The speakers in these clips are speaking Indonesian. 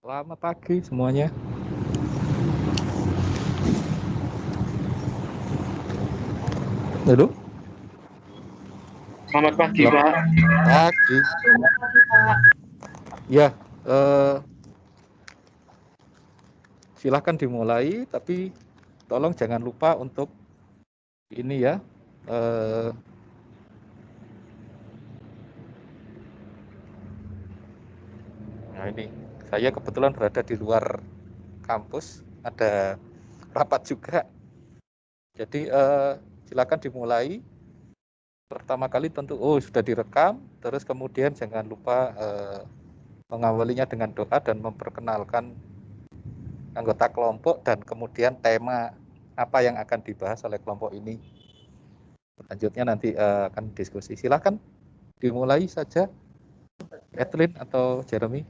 Selamat pagi semuanya. Halo. Selamat pagi, Pak. Pagi. Selamat pagi, Pak. Ya, silahkan dimulai, tapi tolong jangan lupa untuk ini ya. Nah ini, saya kebetulan berada di luar kampus, ada rapat juga. Jadi silakan dimulai. Pertama kali tentu sudah direkam, terus kemudian jangan lupa mengawalinya dengan doa dan memperkenalkan anggota kelompok dan kemudian tema apa yang akan dibahas oleh kelompok ini. Selanjutnya nanti akan diskusi. Silakan dimulai saja, Kathleen atau Jeremy.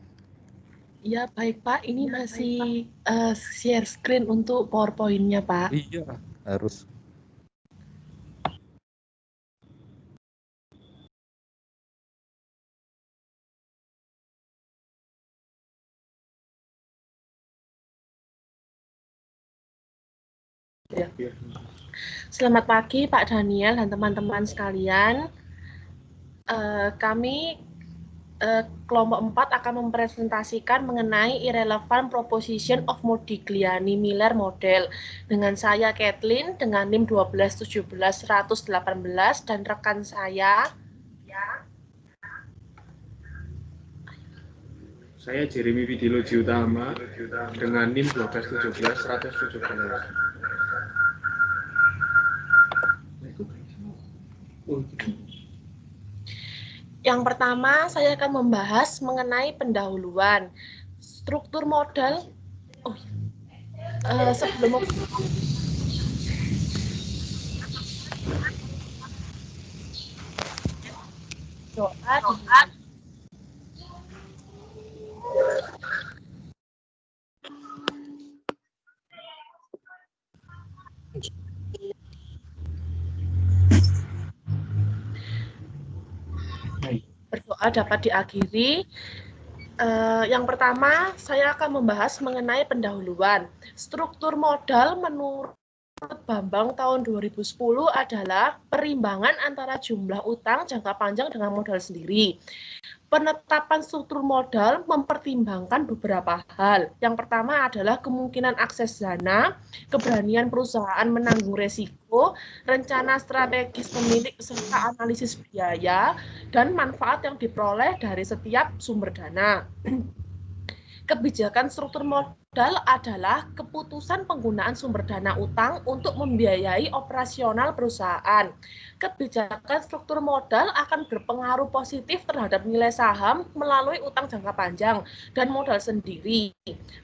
Ya, baik Pak. Ini masih share screen untuk PowerPoint-nya, Pak. Iya, harus. Ya. Selamat pagi Pak Daniel dan teman-teman sekalian. Kami kelompok 4 akan mempresentasikan mengenai irrelevant proposition of Modigliani-Miller model dengan saya Kathleen dengan NIM 1217118 dan rekan saya Saya Jeremy Widiloji Utama dengan NIM 1217117. Yang pertama, saya akan membahas mengenai pendahuluan. Struktur modal, sebelum doa. Berdoa dapat diakhiri. Yang pertama, saya akan membahas mengenai pendahuluan. Struktur modal menurut Bambang tahun 2010 adalah perimbangan antara jumlah utang jangka panjang dengan modal sendiri. Penetapan struktur modal mempertimbangkan beberapa hal. Yang pertama adalah kemungkinan akses dana, keberanian perusahaan menanggung resiko, rencana strategis pemilik serta analisis biaya, dan manfaat yang diperoleh dari setiap sumber dana. Kebijakan struktur modal adalah keputusan penggunaan sumber dana utang untuk membiayai operasional perusahaan. Kebijakan struktur modal akan berpengaruh positif terhadap nilai saham melalui utang jangka panjang dan modal sendiri,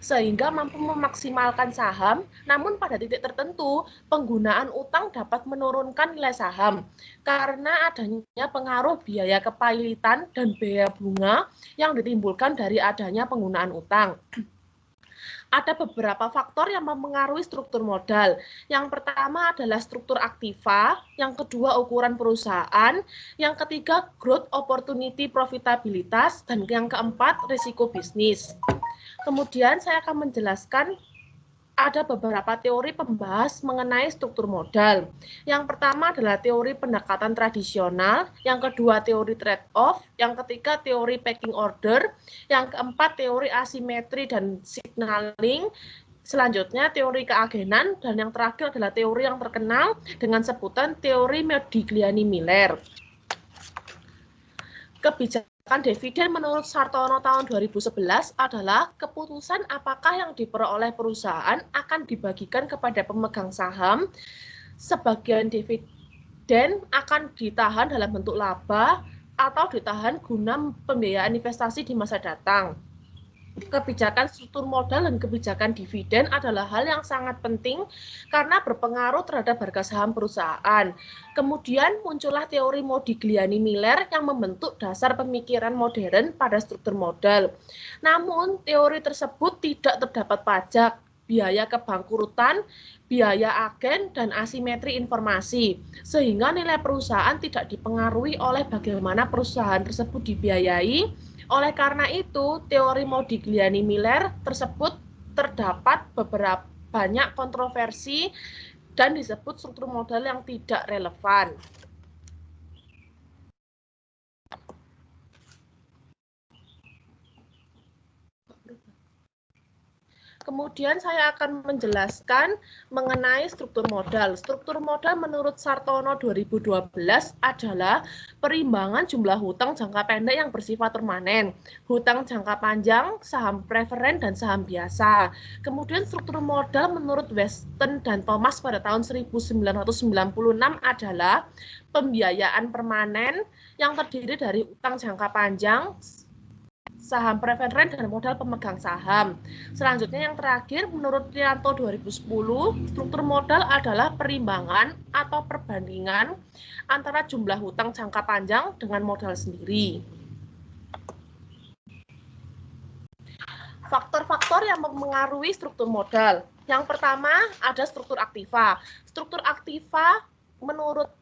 sehingga mampu memaksimalkan saham, namun pada titik tertentu penggunaan utang dapat menurunkan nilai saham karena adanya pengaruh biaya kepailitan dan biaya bunga yang ditimbulkan dari adanya penggunaan utang. Ada beberapa faktor yang mempengaruhi struktur modal. Yang pertama adalah struktur aktiva, yang kedua ukuran perusahaan, yang ketiga growth opportunity profitabilitas, dan yang keempat risiko bisnis. Kemudian saya akan menjelaskan ada beberapa teori pembahas mengenai struktur modal. Yang pertama adalah teori pendekatan tradisional, yang kedua teori trade-off, yang ketiga teori pecking order, yang keempat teori asimetri dan signaling, selanjutnya teori keagenan, dan yang terakhir adalah teori yang terkenal dengan sebutan teori Modigliani-Miller. Kebijakan dividen menurut Sartono tahun 2011 adalah keputusan apakah yang diperoleh perusahaan akan dibagikan kepada pemegang saham. Sebagian dividen akan ditahan dalam bentuk laba atau ditahan guna pembiayaan investasi di masa datang. Kebijakan struktur modal dan kebijakan dividen adalah hal yang sangat penting karena berpengaruh terhadap harga saham perusahaan. Kemudian muncullah teori Modigliani-Miller yang membentuk dasar pemikiran modern pada struktur modal. Namun teori tersebut tidak terdapat pajak biaya kebangkrutan, biaya agen, dan asimetri informasi, sehingga nilai perusahaan tidak dipengaruhi oleh bagaimana perusahaan tersebut dibiayai. Oleh karena itu, teori Modigliani-Miller tersebut terdapat beberapa banyak kontroversi dan disebut struktur modal yang tidak relevan. Kemudian saya akan menjelaskan mengenai struktur modal. Struktur modal menurut Sartono 2012 adalah perimbangan jumlah hutang jangka pendek yang bersifat permanen, hutang jangka panjang, saham preferen, dan saham biasa. Kemudian struktur modal menurut Weston dan Thomas pada tahun 1996 adalah pembiayaan permanen yang terdiri dari utang jangka panjang, saham preferen, dan modal pemegang saham. Selanjutnya yang terakhir, menurut Trianto 2010, struktur modal adalah perimbangan atau perbandingan antara jumlah hutang jangka panjang dengan modal sendiri. Faktor-faktor yang mempengaruhi struktur modal. Yang pertama ada struktur aktiva. Struktur aktiva menurut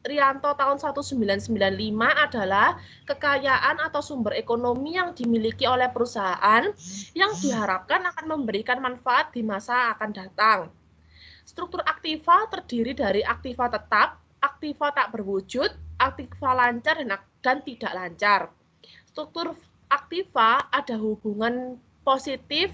Rianto tahun 1995 adalah kekayaan atau sumber ekonomi yang dimiliki oleh perusahaan yang diharapkan akan memberikan manfaat di masa akan datang. Struktur aktiva terdiri dari aktiva tetap, aktiva tak berwujud, aktiva lancar, dan tidak lancar. Struktur aktiva ada hubungan positif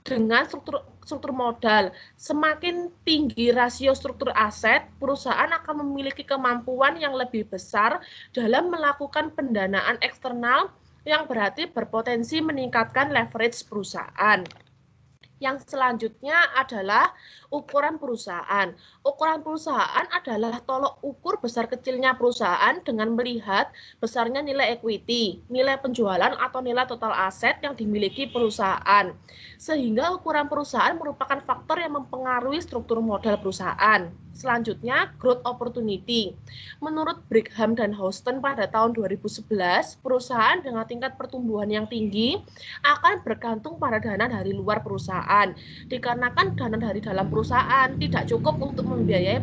dengan struktur modal. Semakin tinggi rasio struktur aset, perusahaan akan memiliki kemampuan yang lebih besar dalam melakukan pendanaan eksternal yang berarti berpotensi meningkatkan leverage perusahaan. Yang selanjutnya adalah ukuran perusahaan. Ukuran perusahaan adalah tolok ukur besar kecilnya perusahaan dengan melihat besarnya nilai equity, nilai penjualan atau nilai total aset yang dimiliki perusahaan. Sehingga ukuran perusahaan merupakan faktor yang mempengaruhi struktur modal perusahaan. Selanjutnya, growth opportunity. Menurut Brigham dan Houston pada tahun 2011, perusahaan dengan tingkat pertumbuhan yang tinggi akan bergantung pada dana dari luar perusahaan. Dikarenakan dana dari dalam perusahaan tidak cukup untuk membiayai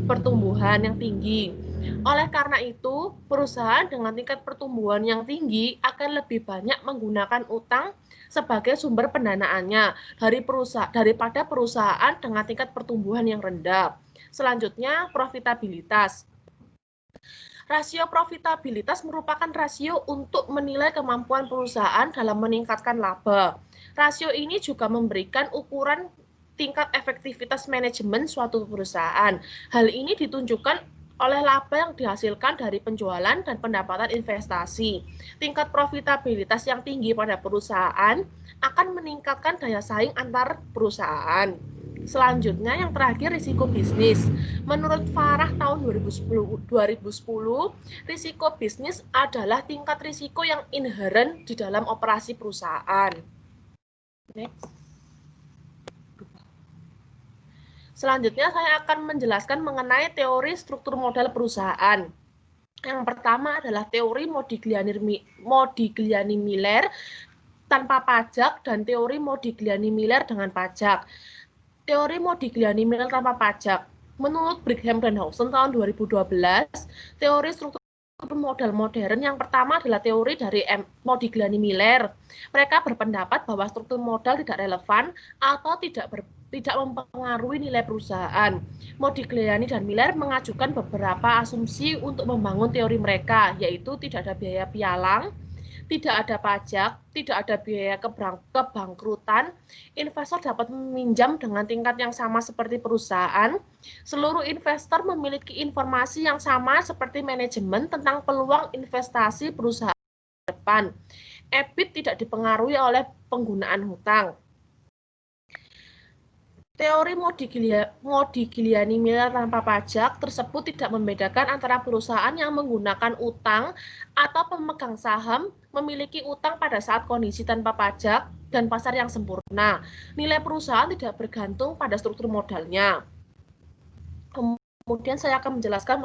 pertumbuhan yang tinggi. Oleh karena itu, perusahaan dengan tingkat pertumbuhan yang tinggi akan lebih banyak menggunakan utang sebagai sumber pendanaannya daripada perusahaan dengan tingkat pertumbuhan yang rendah. Selanjutnya, profitabilitas. Rasio profitabilitas merupakan rasio untuk menilai kemampuan perusahaan dalam meningkatkan laba. Rasio ini juga memberikan ukuran tingkat efektivitas manajemen suatu perusahaan. Hal ini ditunjukkan oleh laba yang dihasilkan dari penjualan dan pendapatan investasi. Tingkat profitabilitas yang tinggi pada perusahaan akan meningkatkan daya saing antar perusahaan. Selanjutnya yang terakhir risiko bisnis. Menurut Farah tahun 2010, risiko bisnis adalah tingkat risiko yang inheren di dalam operasi perusahaan. Next. Selanjutnya saya akan menjelaskan mengenai teori struktur modal perusahaan. Yang pertama adalah teori Modigliani-Miller tanpa pajak dan teori Modigliani-Miller dengan pajak. Teori Modigliani-Miller tanpa pajak. Menurut Brigham dan Houston tahun 2012, teori struktur modal modern yang pertama adalah teori dari Modigliani-Miller. Mereka berpendapat bahwa struktur modal tidak relevan atau tidak mempengaruhi nilai perusahaan. Modigliani dan Miller mengajukan beberapa asumsi untuk membangun teori mereka, yaitu tidak ada biaya pialang, tidak ada pajak, tidak ada biaya kebangkrutan, investor dapat meminjam dengan tingkat yang sama seperti perusahaan, seluruh investor memiliki informasi yang sama seperti manajemen tentang peluang investasi perusahaan ke depan. EBIT tidak dipengaruhi oleh penggunaan hutang. Teori Modigliani-Miller tanpa pajak tersebut tidak membedakan antara perusahaan yang menggunakan utang atau pemegang saham memiliki utang pada saat kondisi tanpa pajak dan pasar yang sempurna. Nilai perusahaan tidak bergantung pada struktur modalnya. Kemudian saya akan menjelaskan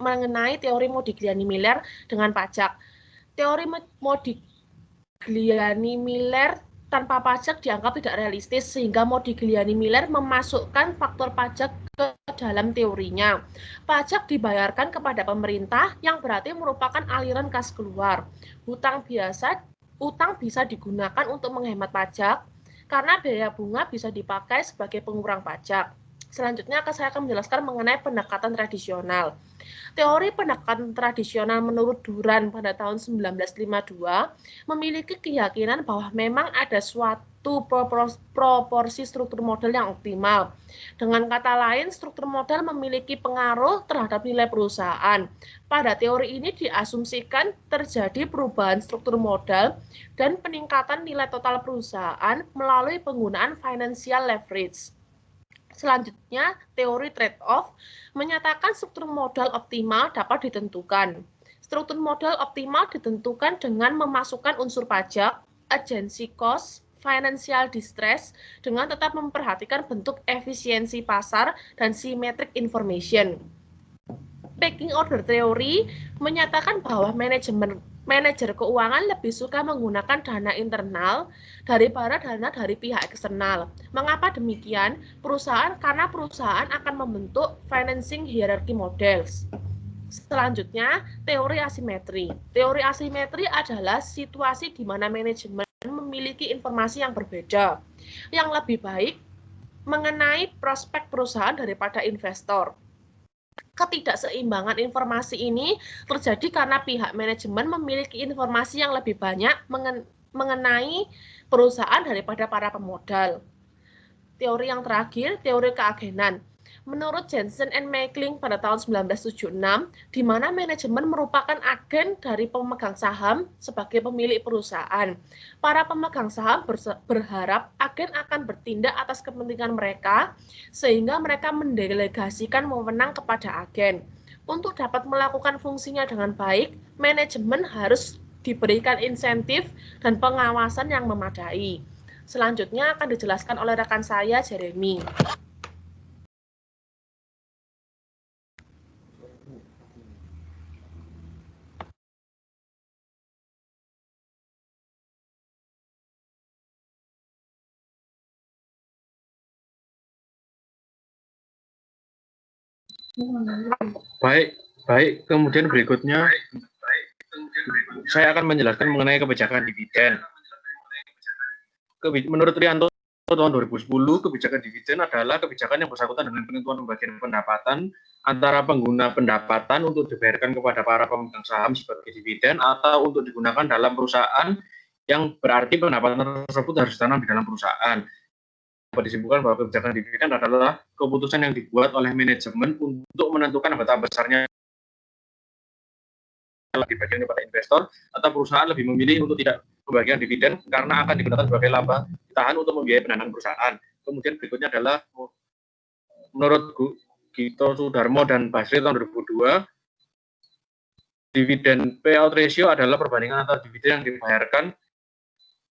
mengenai teori Modigliani-Miller dengan pajak. Teori Modigliani-Miller tanpa pajak dianggap tidak realistis, sehingga Modigliani Miller memasukkan faktor pajak ke dalam teorinya. Pajak dibayarkan kepada pemerintah yang berarti merupakan aliran kas keluar. Utang bisa digunakan untuk menghemat pajak karena biaya bunga bisa dipakai sebagai pengurang pajak. Selanjutnya saya akan menjelaskan mengenai pendekatan tradisional. Teori pendekatan tradisional menurut Duran pada tahun 1952 memiliki keyakinan bahwa memang ada suatu proporsi struktur modal yang optimal. Dengan kata lain, struktur modal memiliki pengaruh terhadap nilai perusahaan. Pada teori ini diasumsikan terjadi perubahan struktur modal dan peningkatan nilai total perusahaan melalui penggunaan financial leverage. Selanjutnya, teori trade-off menyatakan struktur modal optimal dapat ditentukan. Struktur modal optimal ditentukan dengan memasukkan unsur pajak, agency cost, financial distress, dengan tetap memperhatikan bentuk efisiensi pasar dan symmetric information. Pecking order theory menyatakan bahwa manajer keuangan lebih suka menggunakan dana internal daripada dana dari pihak eksternal. Mengapa demikian? Karena perusahaan akan membentuk financing hierarchy models. Selanjutnya, teori asimetri. Teori asimetri adalah situasi di mana manajemen memiliki informasi yang berbeda, yang lebih baik mengenai prospek perusahaan daripada investor. Ketidakseimbangan informasi ini terjadi karena pihak manajemen memiliki informasi yang lebih banyak mengenai perusahaan daripada para pemodal. Teori yang terakhir, teori keagenan. Menurut Jensen and Meikling pada tahun 1976, di mana manajemen merupakan agen dari pemegang saham sebagai pemilik perusahaan. Para pemegang saham berharap agen akan bertindak atas kepentingan mereka, sehingga mereka mendelegasikan wewenang kepada agen. Untuk dapat melakukan fungsinya dengan baik, manajemen harus diberikan insentif dan pengawasan yang memadai. Selanjutnya akan dijelaskan oleh rekan saya, Jeremy. Baik. Kemudian berikutnya saya akan menjelaskan mengenai kebijakan dividen. Menurut Rianto tahun 2010, kebijakan dividen adalah kebijakan yang bersangkutan dengan penentuan pembagian pendapatan antara pengguna pendapatan untuk dibayarkan kepada para pemegang saham sebagai dividen atau untuk digunakan dalam perusahaan, yang berarti pendapatan tersebut harus ditanam di dalam perusahaan. Dapat disimpulkan bahwa kebijakan dividen adalah keputusan yang dibuat oleh manajemen untuk menentukan betapa besarnya dibagikan kepada investor, atau perusahaan lebih memilih untuk tidak pembagian dividen karena akan digunakan sebagai laba ditahan untuk membiayai pendanaan perusahaan. Kemudian berikutnya adalah menurut Gito Sudarmo dan Basri tahun 2002, dividen payout ratio adalah perbandingan antara dividen yang dibayarkan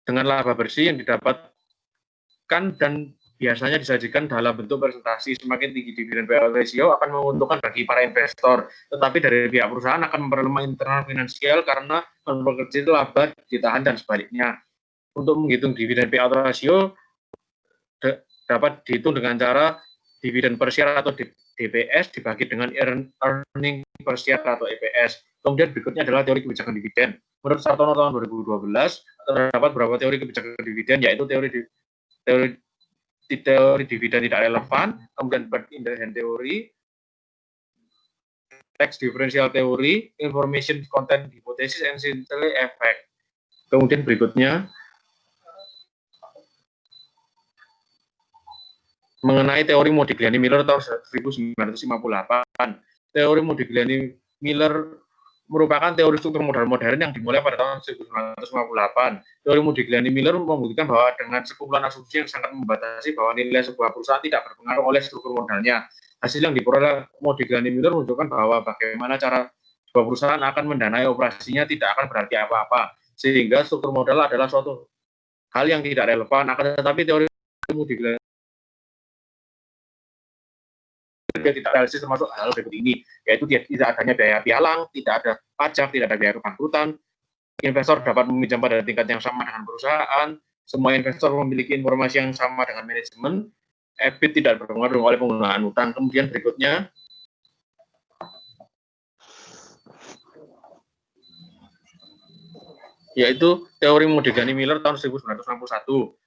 dengan laba bersih yang didapatkan dan biasanya disajikan dalam bentuk presentasi. Semakin tinggi dividen payout ratio akan menguntungkan bagi para investor, tetapi dari pihak perusahaan akan memperlemah internal finansial karena memperkecil laba ditahan dan sebaliknya. Untuk menghitung dividen payout ratio dapat dihitung dengan cara dividen per share atau DPS dibagi dengan earning per share atau EPS. Kemudian berikutnya adalah teori kebijakan dividen. Menurut Sartono tahun 2012, terdapat beberapa teori kebijakan dividen, yaitu teori dividen tidak relevan, kemudian bird in the hand theory, tax differential theory, information content hypothesis, and scintillate effect. Kemudian berikutnya mengenai teori Modigliani-Miller tahun 1958. Teori Modigliani-Miller merupakan teori struktur modal modern yang dimulai pada tahun 1958. Teori Modigliani-Miller membuktikan bahwa dengan sekumpulan asumsi yang sangat membatasi bahwa nilai sebuah perusahaan tidak berpengaruh oleh struktur modalnya. Hasil yang diperoleh Modigliani-Miller menunjukkan bahwa bagaimana cara sebuah perusahaan akan mendanai operasinya tidak akan berarti apa-apa, sehingga struktur modal adalah suatu hal yang tidak relevan. Akan tetapi teori Modigliani tidak realistis termasuk hal berikut ini, yaitu tidak adanya biaya pialang, tidak ada pajak, tidak ada biaya kebangkrutan, investor dapat meminjam pada tingkat yang sama dengan perusahaan, semua investor memiliki informasi yang sama dengan manajemen, EBIT tidak berpengaruh oleh penggunaan utang. Kemudian berikutnya, yaitu teori Modigliani-Miller tahun 1961.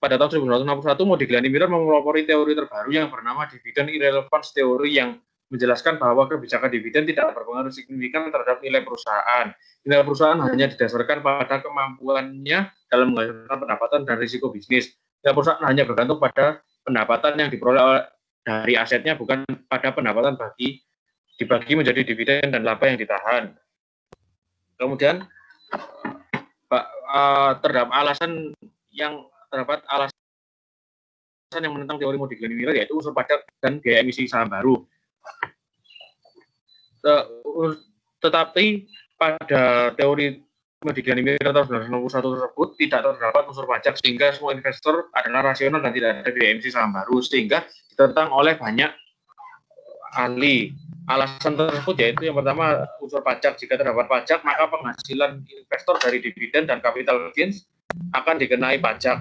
Pada tahun 1961, Modigliani-Miller memelopori teori terbaru yang bernama Dividend Irrelevance Theory yang menjelaskan bahwa kebijakan dividen tidak berpengaruh signifikan terhadap nilai perusahaan. Nilai perusahaan hanya didasarkan pada kemampuannya dalam menghasilkan pendapatan dan risiko bisnis. Nilai perusahaan hanya bergantung pada pendapatan yang diperoleh dari asetnya, bukan pada pendapatan dibagi menjadi dividen dan laba yang ditahan. Kemudian terdapat alasan yang menentang teori Modigliani-Miller, yaitu unsur pajak dan biaya emisi saham baru. Tetapi pada teori Modigliani-Miller tahun 1961 tersebut tidak terdapat unsur pajak, sehingga semua investor adalah rasional dan tidak ada biaya emisi saham baru, sehingga ditentang oleh banyak ahli. Alasan tersebut yaitu yang pertama, unsur pajak. Jika terdapat pajak, maka penghasilan investor dari dividen dan capital gains akan dikenai pajak.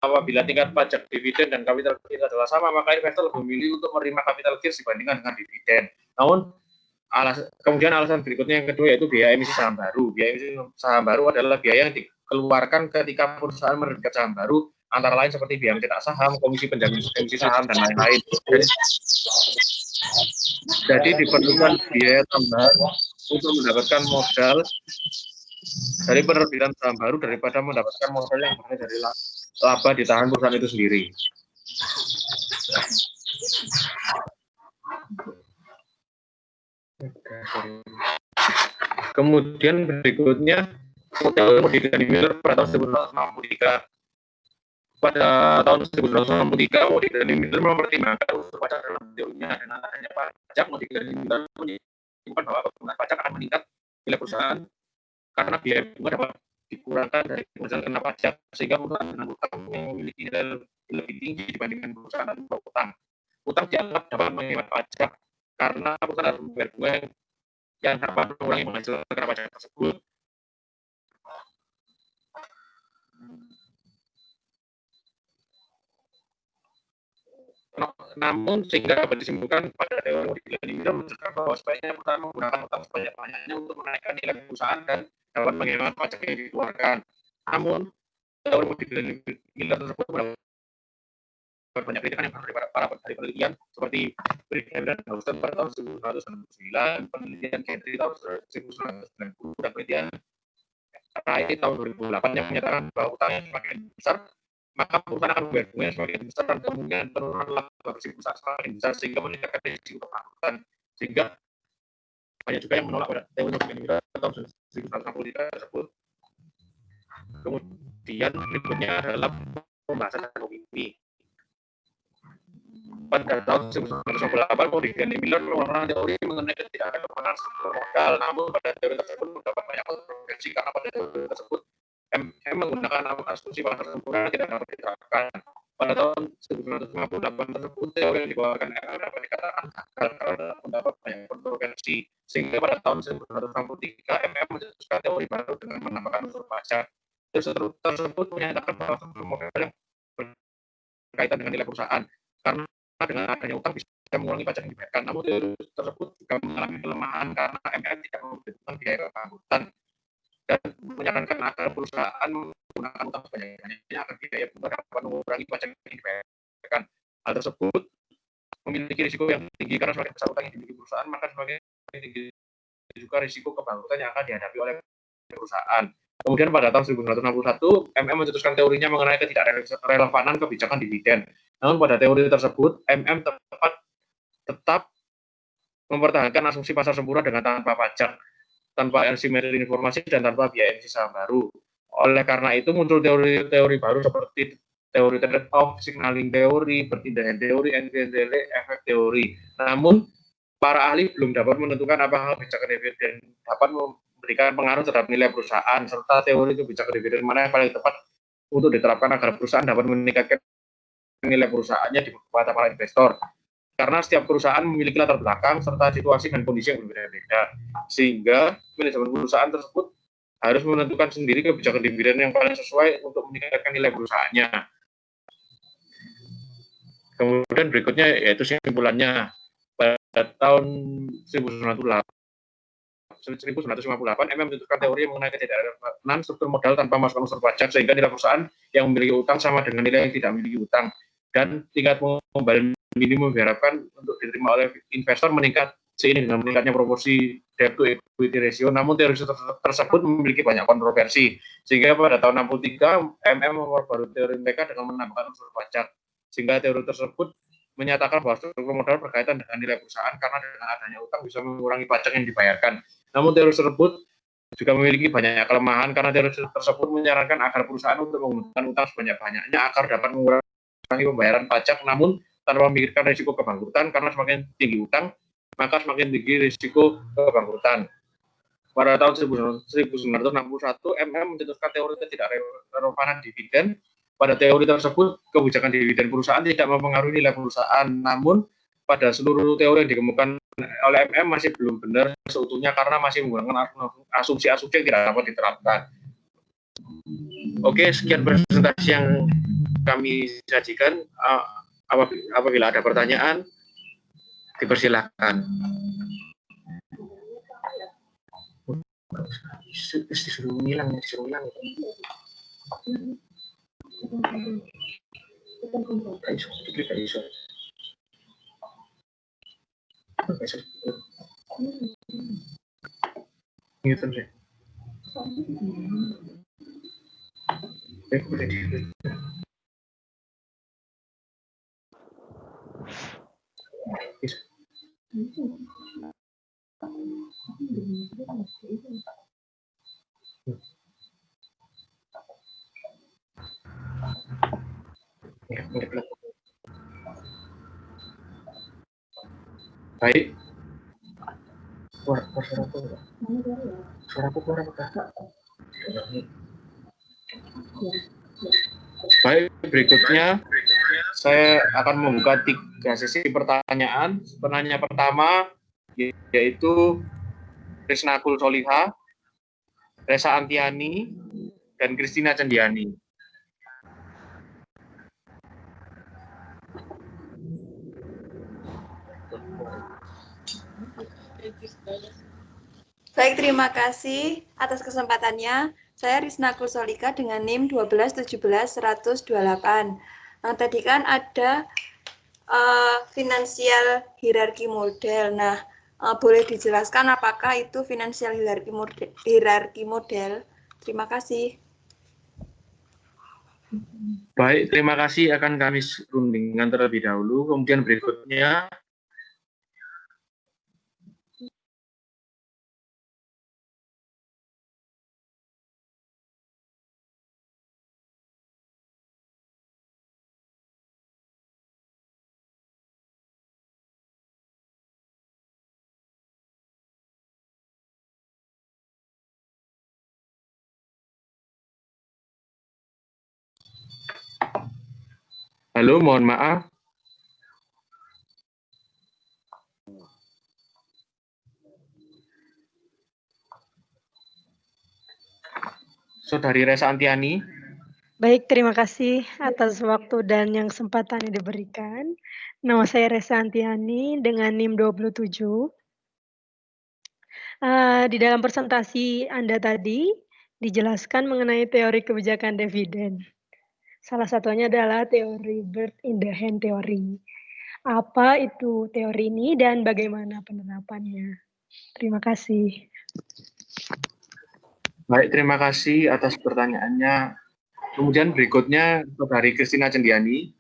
Apabila tingkat pajak dividen dan capital gains adalah sama, maka investor lebih memilih untuk menerima capital gains dibandingkan dengan dividen. Namun, kemudian alasan berikutnya yang kedua yaitu biaya emisi saham baru. Biaya emisi saham baru adalah biaya yang dikeluarkan ketika perusahaan menerbitkan saham baru, antara lain seperti biaya mencetak saham, komisi penjamin emisi saham, dan lain-lain. Jadi diperlukan biaya tambahan untuk mendapatkan modal dari penerbitan saham baru daripada mendapatkan modal yang berasal dari laba ditahan perusahaan itu sendiri. Kemudian berikutnya, teori Modigliani-Miller pada tahun 1963. Pada tahun 1963, Modigliani-Miller mempertimbangkan unsur pajak dalam teorinya. Dengan adanya pajak, Modigliani-Miller menyimpulkan bahwa penggunaan pajak akan meningkat nilai perusahaan karena biaya bunga dapat dikurangkan dari penghasilan kena pajak, sehingga perusahaan dengan utang yang memiliki nilai lebih tinggi dibandingkan perusahaan tanpa utang. Utang dianggap dapat menghemat pajak karena perusahaan harus membayar bunga yang dapat mengurangi penghasilan kena pajak tersebut. Namun, sehingga dapat disimpulkan pada teori Modigliani-Miller menunjukkan bahwa sebaiknya perusahaan menggunakan utang sebanyak-banyaknya untuk menaikkan nilai perusahaan dan dapat menghemat pajak yang dikeluarkan. Namun, teori Modigliani-Miller tersebut mendapat banyak kritikan yang dari para penelitian seperti Brigham dan Houston pada tahun 1999, penelitian Gentry tahun 1990, dan penelitian Rai tahun 2008 yang menyatakan bahwa utang yang semakin besar, maka perusahaan akan membayar bunga yang semakin besar dan kemungkinan penurunan laba bersih perusahaan semakin besar, sehingga meningkatkan risiko kebangkrutan. Sehingga banyak juga yang menolak pada teori Modigliani-Miller tahun 1963 tersebut. Kemudian berikutnya adalah pembahasan ekonomi. Pada tahun 1998, Modigliani-Miller mengeluarkan teori mengenai ketidakadaan kewenangan struktur modal. Namun pada teori tersebut terdapat banyak kontroversi karena pada teori tersebut MM menggunakan asumsi pasar sempurna tidak dapat diterapkan. Pada tahun 1958 tersebut, teori yang dibawakan MM dapat dikatakan gagal karena terdapat banyak kontroversi. Sehingga pada tahun 1963, MM mencetuskan teori baru dengan menambahkan unsur pajak. Teori tersebut menyatakan bahwa struktur modal yang berkaitan dengan nilai perusahaan, karena dengan adanya utang bisa mengurangi pajak yang dibayarkan. Namun teori tersebut juga mengalami kelemahan karena MM tidak membutuhkan biaya kebangkrutan dan menyarankan agar perusahaan menggunakan utang sebanyak-banyaknya agar biaya bunga dapat mengurangi pajak yang dibayarkan. Hal tersebut memiliki risiko yang tinggi karena semakin besar utang yang dimiliki perusahaan, maka semakin tinggi juga risiko kebangkrutan yang akan dihadapi oleh perusahaan. Kemudian pada tahun 1961, MM mencetuskan teorinya mengenai ketidakrelevanan kebijakan dividen. Namun pada teori tersebut, MM tetap mempertahankan asumsi pasar sempurna dengan tanpa pajak, tanpa asimetri informasi, dan tanpa biaya emisi saham baru. Oleh karena itu muncul teori-teori baru seperti teori trade-off, signaling teori, perpindahan teori, efek teori. Namun, para ahli belum dapat menentukan apakah kebijakan dividen dapat memberikan pengaruh terhadap nilai perusahaan, serta teori kebijakan dividen mana yang paling tepat untuk diterapkan agar perusahaan dapat meningkatkan nilai perusahaannya di mata para investor. Karena setiap perusahaan memiliki latar belakang serta situasi dan kondisi yang berbeda-beda, sehingga manajemen perusahaan tersebut harus menentukan sendiri kebijakan dividen yang paling sesuai untuk meningkatkan nilai perusahaannya. Kemudian berikutnya yaitu simpulannya. Pada tahun 1958, MM menentukan teori mengenai ketidakrelevanan struktur modal tanpa masuk unsur pajak, sehingga nilai perusahaan yang memiliki utang sama dengan nilai yang tidak memiliki utang. Dan tingkat pengembalian minimum diharapkan untuk diterima oleh investor meningkat seiring dengan meningkatnya proporsi debt to equity ratio. Namun teori tersebut memiliki banyak kontroversi, sehingga pada tahun 63 MM memperbarui teori mereka dengan menambahkan unsur pajak, sehingga teori tersebut menyatakan bahwa struktur modal berkaitan dengan nilai perusahaan karena dengan adanya utang bisa mengurangi pajak yang dibayarkan. Namun teori tersebut juga memiliki banyak kelemahan karena teori tersebut menyarankan agar perusahaan untuk menggunakan utang sebanyak-banyaknya agar dapat mengurangi pembayaran pajak, namun tanpa memikirkan risiko kebangkrutan, karena semakin tinggi utang maka semakin tinggi risiko kebangkrutan. Pada tahun 1961, MM mencetuskan teori ketidakrelevanan dividen. Pada teori tersebut, kebijakan dividen perusahaan tidak mempengaruhi nilai perusahaan, namun pada seluruh teori yang dikemukakan oleh MM masih belum benar seutuhnya karena masih menggunakan asumsi-asumsi yang tidak dapat diterapkan. Oke, sekian presentasi yang kami sajikan. Apabila ada pertanyaan, dipersilakan. Disuruh ngilang. Baik. Suaraku keluar apa? Baik, berikutnya saya akan membuka 3 sesi pertanyaan. Penanya pertama yaitu Risnakul Soliha, Resa Antiani, dan Kristina Cendiani. Baik, terima kasih atas kesempatannya. Saya Risnakul Solika dengan NIM 1217128. Nah, tadi kan ada finansial hierarki model. Nah, boleh dijelaskan apakah itu finansial hierarki model? Terima kasih. Baik, terima kasih. Akan kami rundingkan terlebih dahulu. Kemudian berikutnya halo, mohon maaf. Saudari Resa Antiani. Baik, terima kasih atas waktu dan yang kesempatan yang diberikan. Nama saya Resa Antiani dengan NIM 27. Di dalam presentasi Anda tadi dijelaskan mengenai teori kebijakan dividen. Salah satunya adalah teori bird in the hand teori. Apa itu teori ini dan bagaimana penerapannya? Terima kasih. Baik, terima kasih atas pertanyaannya. Kemudian berikutnya Saudari Kristina Cendiani.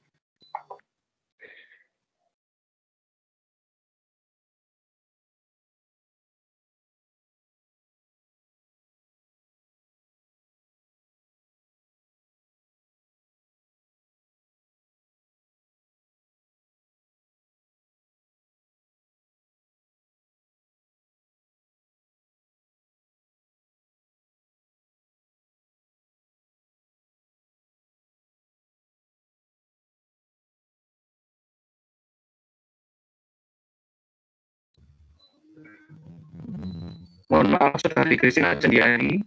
Mohon maaf, Saudari Kristina Cendiani.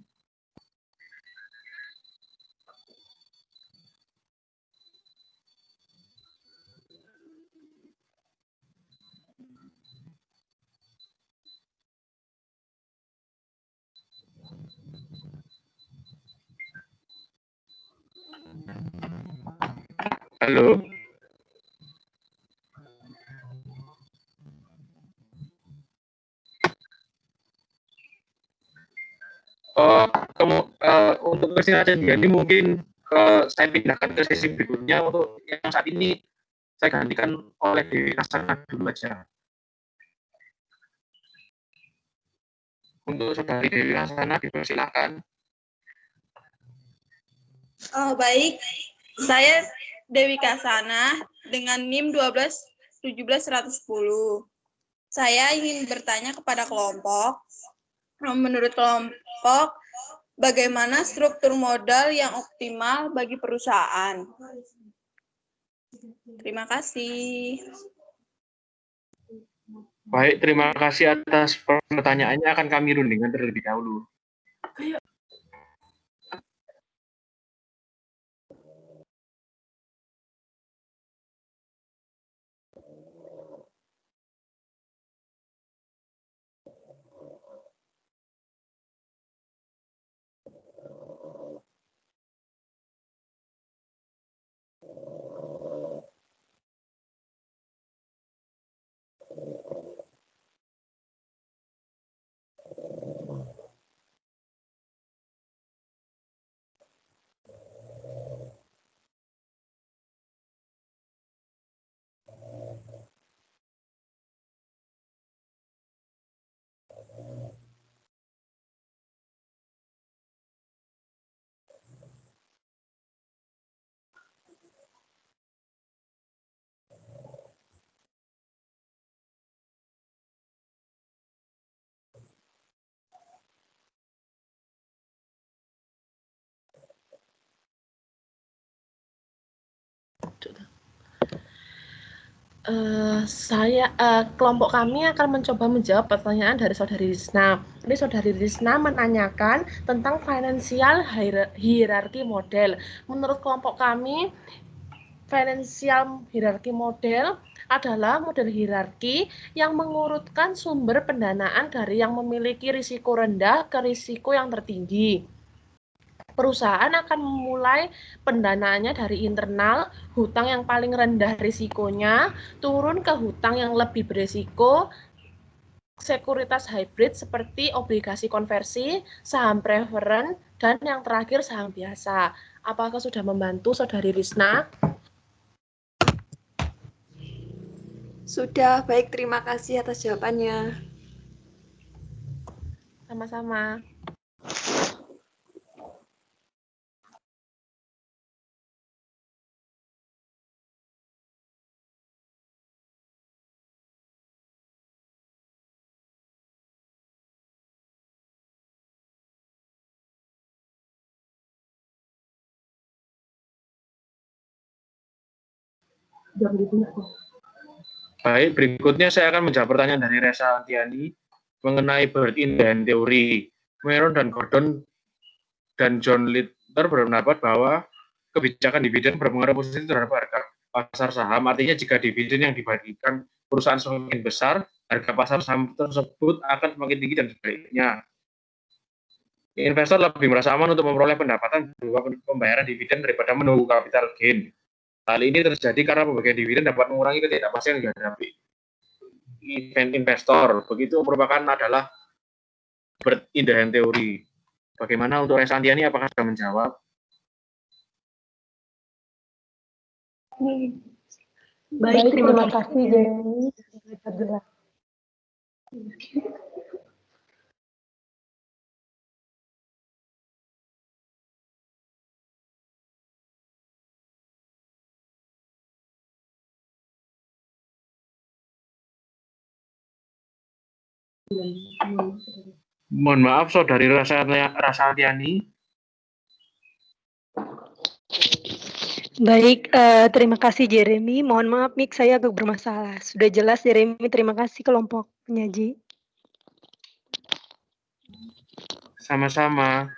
Halo. Untuk kesini aja jadi mungkin saya pindahkan ke sesi berikutnya. Untuk yang saat ini saya gantikan oleh Dewi Kasana dulu aja. Untuk saudari Dewi Kasana dipersilakan. Oh, baik. Saya Dewi Kasana dengan NIM 1217110. Saya ingin bertanya kepada kelompok. Menurut kelompok, bagaimana struktur modal yang optimal bagi perusahaan? Terima kasih. Baik, terima kasih atas pertanyaannya. Akan kami rundingkan terlebih dahulu. Kelompok kami akan mencoba menjawab pertanyaan dari Saudari Rizna. Ini Saudari Rizna menanyakan tentang financial hierarchy model. Menurut kelompok kami, financial hierarchy model adalah model hierarki yang mengurutkan sumber pendanaan dari yang memiliki risiko rendah ke risiko yang tertinggi. Perusahaan akan memulai pendanaannya dari internal, hutang yang paling rendah risikonya, turun ke hutang yang lebih berisiko, sekuritas hybrid seperti obligasi konversi, saham preferen, dan yang terakhir saham biasa. Apakah sudah membantu Saudari Rizna? Sudah, baik. Terima kasih atas jawabannya. Sama-sama. Baik, berikutnya saya akan menjawab pertanyaan dari Resa Antiani mengenai bird in the hand teori. Meron dan Gordon dan John Litter berpendapat bahwa kebijakan dividen berpengaruh positif terhadap harga pasar saham. Artinya jika dividen yang dibagikan perusahaan semakin besar, harga pasar saham tersebut akan semakin tinggi dan sebaliknya. Investor lebih merasa aman untuk memperoleh pendapatan berupa pembayaran dividen daripada menunggu capital gain. Hal ini terjadi karena pembagian dividen dapat mengurangi ketidakpastian yang dihadapi investor. Begitu merupakan adalah bird in the hand teori. Bagaimana untuk Resa Antiani, apakah sudah menjawab? Baik, terima kasih Jeremy. Jelas. Mohon maaf, Saudari Resa Antiani. Baik, terima kasih Jeremy. Mohon maaf, mic saya agak bermasalah. Sudah jelas Jeremy, terima kasih kelompok penyaji. Sama-sama.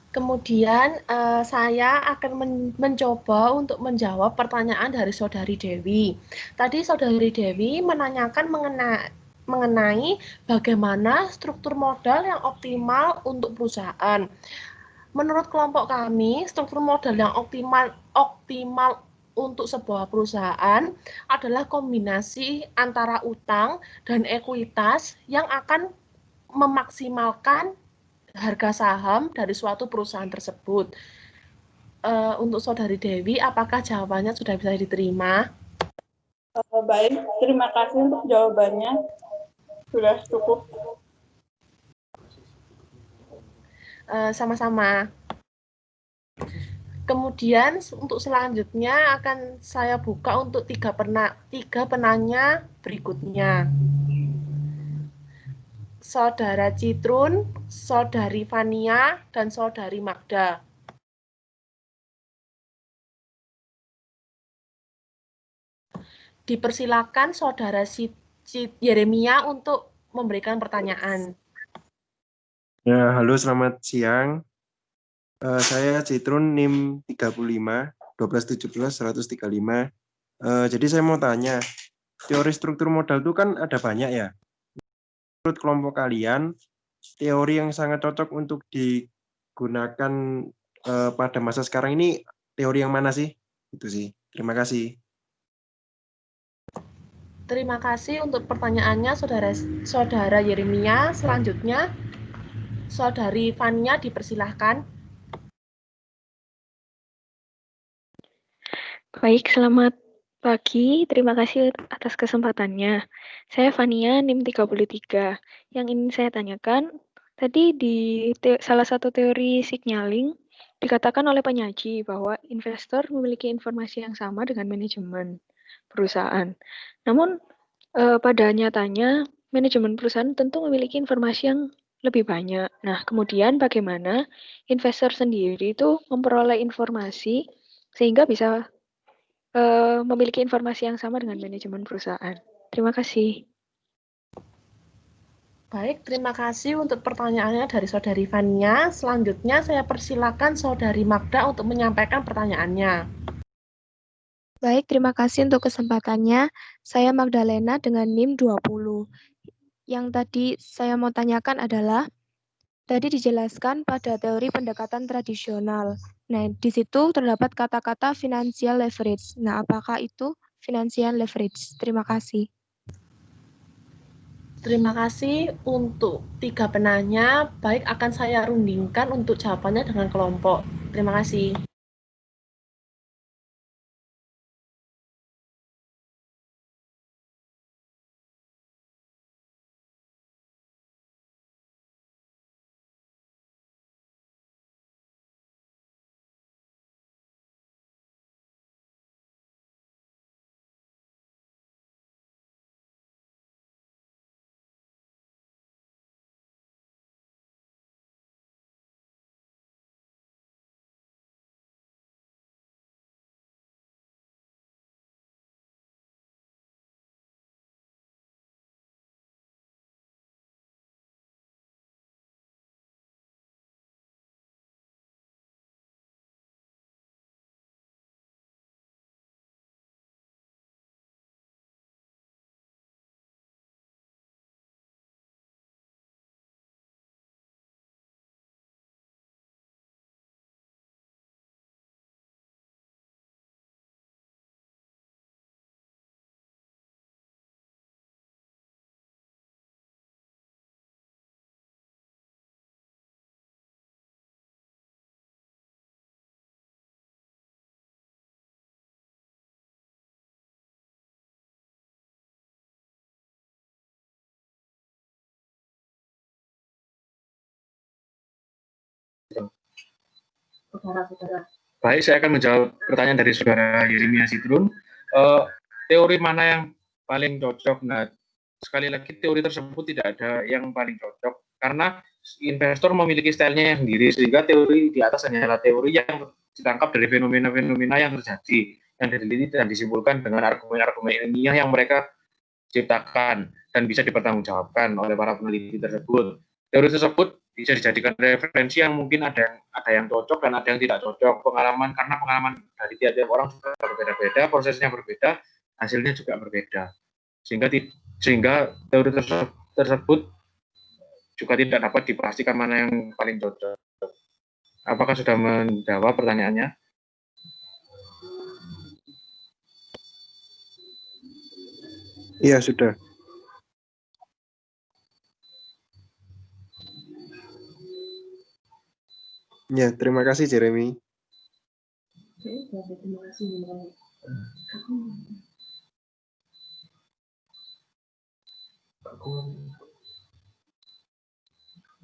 Kemudian saya akan mencoba untuk menjawab pertanyaan dari Saudari Dewi. Tadi Saudari Dewi menanyakan mengenai bagaimana struktur modal yang optimal untuk perusahaan. Menurut kelompok kami, struktur modal yang optimal untuk sebuah perusahaan adalah kombinasi antara utang dan ekuitas yang akan memaksimalkan harga saham dari suatu perusahaan tersebut. Untuk Saudari Dewi, apakah jawabannya sudah bisa diterima? Baik, terima kasih untuk jawabannya. Sudah cukup. Sama-sama. Kemudian untuk selanjutnya akan saya buka untuk tiga penanya berikutnya. Saudara Citrun, Saudari Fania, dan Saudari Magda. Dipersilakan Saudara Yeremia untuk memberikan pertanyaan. Ya, halo, selamat siang. Saya Citrun NIM 35 1217 135. Jadi saya mau tanya, teori struktur modal itu kan ada banyak ya. Menurut kelompok kalian, teori yang sangat cocok untuk digunakan pada masa sekarang ini teori yang mana sih? Itu sih. Terima kasih. Terima kasih untuk pertanyaannya Saudara Yeremia. Selanjutnya Saudari Fania dipersilahkan. Baik, selamat pagi. Terima kasih atas kesempatannya. Saya Fania, NIM 33. Yang ingin saya tanyakan, tadi di salah satu teori signaling dikatakan oleh penyaji bahwa investor memiliki informasi yang sama dengan manajemen perusahaan. Namun, pada nyatanya, manajemen perusahaan tentu memiliki informasi yang lebih banyak. Nah, kemudian bagaimana investor sendiri itu memperoleh informasi sehingga bisa memiliki informasi yang sama dengan manajemen perusahaan. Terima kasih. Baik, terima kasih untuk pertanyaannya dari Saudari Fania. Selanjutnya saya persilakan Saudari Magda untuk menyampaikan pertanyaannya. Baik, terima kasih untuk kesempatannya. Saya Magdalena dengan NIM 20. Yang tadi saya mau tanyakan adalah, tadi dijelaskan pada teori pendekatan tradisional. Nah, di situ terdapat kata-kata financial leverage. Nah, apakah itu financial leverage? Terima kasih. Terima kasih untuk tiga penanya. Baik, akan saya rundingkan untuk jawabannya dengan kelompok. Terima kasih. Baik, saya akan menjawab pertanyaan dari Saudara Yeremia Citrun. Teori mana yang paling cocok? Nah, sekali lagi teori tersebut tidak ada yang paling cocok karena investor memiliki stylenya yang sendiri, sehingga teori di atas hanyalah teori yang ditangkap dari fenomena-fenomena yang terjadi, yang diteliti dan disimpulkan dengan argumen-argumen ilmiah yang mereka ciptakan dan bisa dipertanggungjawabkan oleh para peneliti tersebut. Teori tersebut bisa dijadikan referensi yang mungkin ada yang cocok dan ada yang tidak cocok. Karena pengalaman dari tiap-tiap orang juga berbeda-beda, prosesnya berbeda, hasilnya juga berbeda. Sehingga teori tersebut juga tidak dapat dipastikan mana yang paling cocok. Apakah sudah menjawab pertanyaannya? Iya, sudah. Ya, terima kasih Jeremy.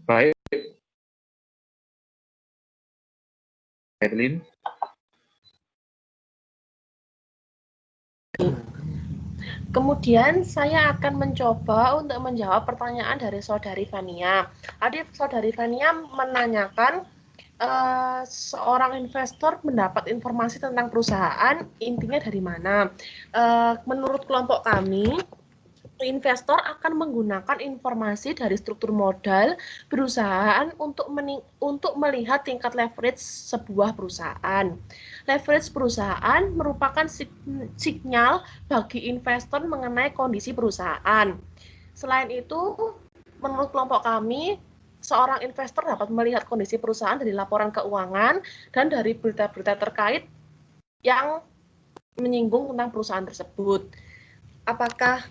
Baik. Kathleen. Kemudian saya akan mencoba untuk menjawab pertanyaan dari Saudari Fania. Adik Saudari Fania menanyakan seorang investor mendapat informasi tentang perusahaan intinya dari mana. Menurut kelompok kami, investor akan menggunakan informasi dari struktur modal perusahaan untuk melihat tingkat leverage sebuah perusahaan. Leverage perusahaan merupakan sinyal bagi investor mengenai kondisi perusahaan. Selain itu, menurut kelompok kami, seorang investor dapat melihat kondisi perusahaan dari laporan keuangan dan dari berita-berita terkait yang menyinggung tentang perusahaan tersebut. Apakah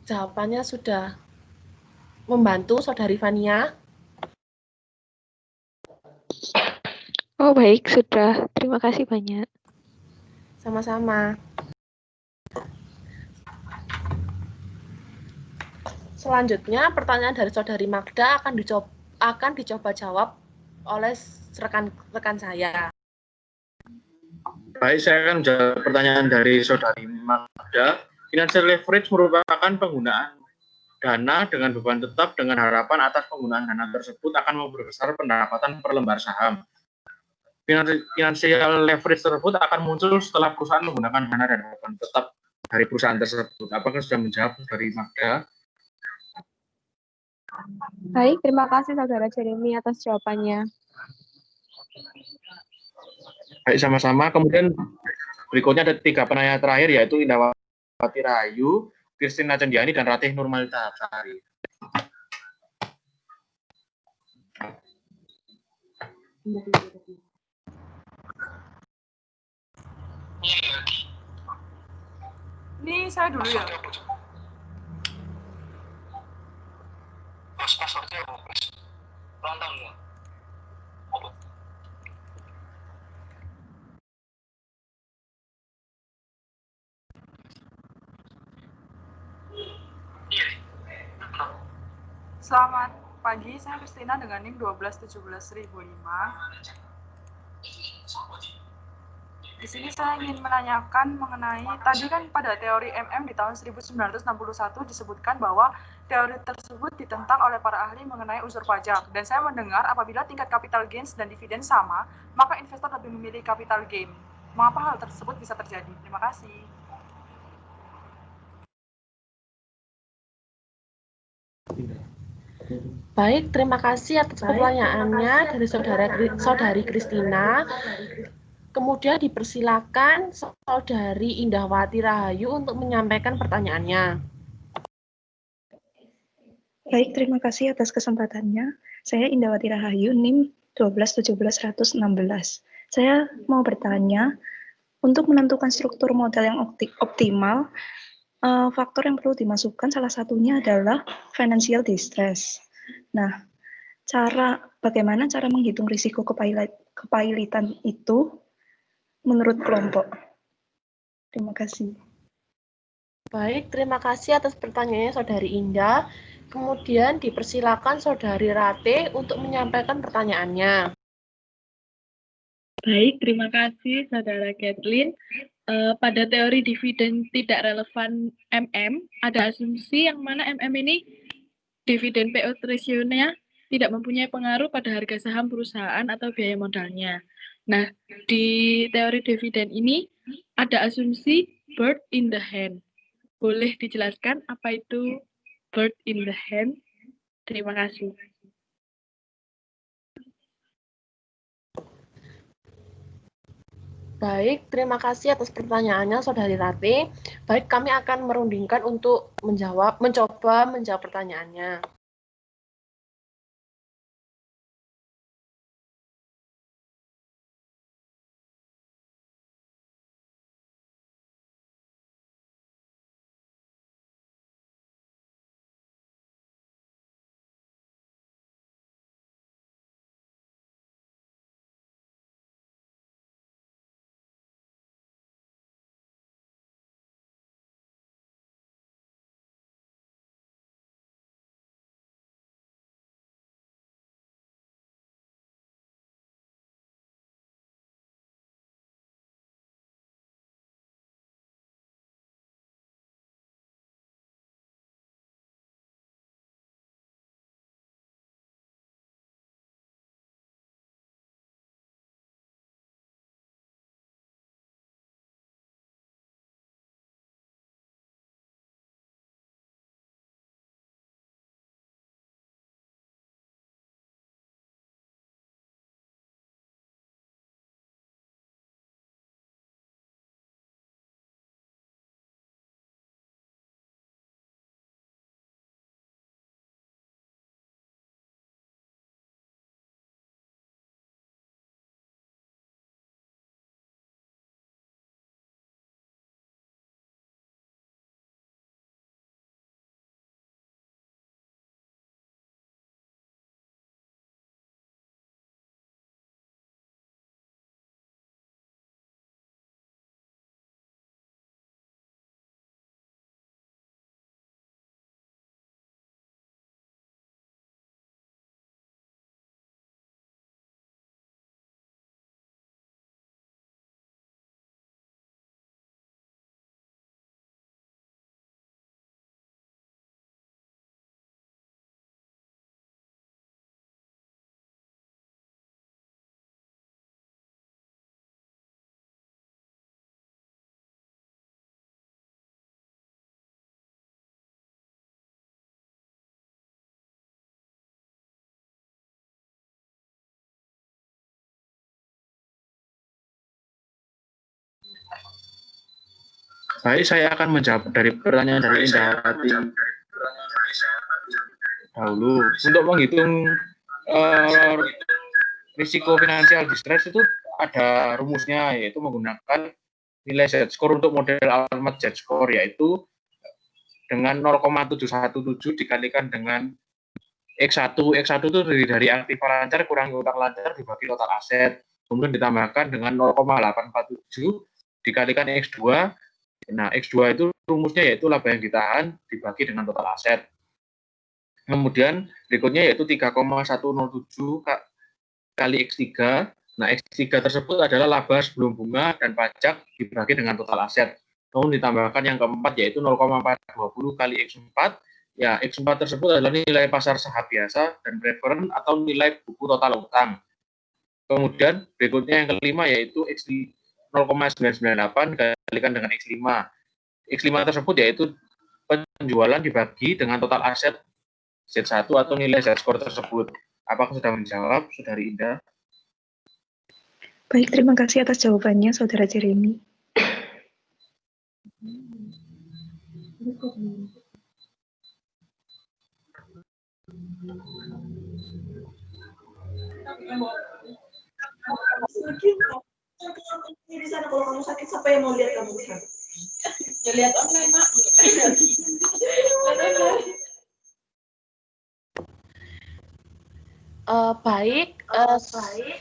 jawabannya sudah membantu Saudari Fania? Oh baik, sudah. Terima kasih banyak. Sama-sama. Selanjutnya, pertanyaan dari Saudari Magda akan dicoba jawab oleh rekan saya. Baik, saya akan menjawab pertanyaan dari Saudari Magda. Financial leverage merupakan penggunaan dana dengan beban tetap dengan harapan atas penggunaan dana tersebut akan memperbesar pendapatan per lembar saham. Financial leverage tersebut akan muncul setelah perusahaan menggunakan dana dan beban tetap dari perusahaan tersebut. Apakah sudah menjawab dari Magda? Baik, terima kasih Saudara Jeremy atas jawabannya. Baik, sama-sama. Kemudian berikutnya ada 3 penanya terakhir, yaitu Indawati Rahayu, Christina Cendiani, dan Ratih Nurmalita Hapsari. Ini saya dulu ya. Selamat pagi, saya Christina dengan NIM 1217005. Di sini saya ingin menanyakan mengenai, tadi kan pada teori MM di tahun 1961 disebutkan bahwa teori tersebut ditentang oleh para ahli mengenai unsur pajak. Dan saya mendengar apabila tingkat capital gains dan dividen sama, maka investor lebih memilih capital gain. Mengapa hal tersebut bisa terjadi? Terima kasih. Baik, terima kasih atas pertanyaannya dari Saudari Christina. Kemudian dipersilakan Saudari Indawati Rahayu untuk menyampaikan pertanyaannya. Baik, terima kasih atas kesempatannya. Saya Indawati Rahayu, NIM 1217116. Saya mau bertanya, untuk menentukan struktur modal yang optimal, faktor yang perlu dimasukkan salah satunya adalah financial distress. Nah, bagaimana cara menghitung risiko kepailitan itu menurut kelompok? Terima kasih. Baik, terima kasih atas pertanyaannya Saudari Indah. Kemudian dipersilakan Saudari Rate untuk menyampaikan pertanyaannya. Baik, terima kasih Saudara Kathleen. Pada teori dividen tidak relevan MM, ada asumsi yang mana MM ini dividen payout ratio-nya tidak mempunyai pengaruh pada harga saham perusahaan atau biaya modalnya. Nah, di teori dividen ini ada asumsi bird in the hand. Boleh dijelaskan apa itu bird in the hand? Terima kasih. Baik, terima kasih atas pertanyaannya Saudari Rate. Baik, kami akan merundingkan untuk mencoba menjawab pertanyaannya. Baik, saya akan menjawab dari pertanyaan dari Indahati dahulu. Untuk menghitung risiko finansial distress itu ada rumusnya, yaitu menggunakan nilai Z-score untuk model Almat Z-score, yaitu dengan 0,717 dikalikan dengan X1. X1 itu dari aktiva lancar kurangi utang lancar dibagi total aset, kemudian ditambahkan dengan 0,847 dikalikan X2. Nah, X2 itu rumusnya yaitu laba yang ditahan dibagi dengan total aset. Kemudian berikutnya yaitu 3,107 kali X3. Nah, X3 tersebut adalah laba sebelum bunga dan pajak dibagi dengan total aset. Kemudian ditambahkan yang keempat yaitu 0,420 kali X4. Ya, X4 tersebut adalah nilai pasar saham biasa dan preference atau nilai buku total utang. Kemudian berikutnya yang kelima yaitu X 0,998 dikalikan dengan X5. X5 tersebut yaitu penjualan dibagi dengan total aset Z1 atau nilai Z-score tersebut. Apakah sudah menjawab, Saudari Indah? Baik, terima kasih atas jawabannya, Saudara Jeremy. Di sana kalau kamu sakit, siapa yang mau lihat kamu? Ya lihat online, Mak. Baik,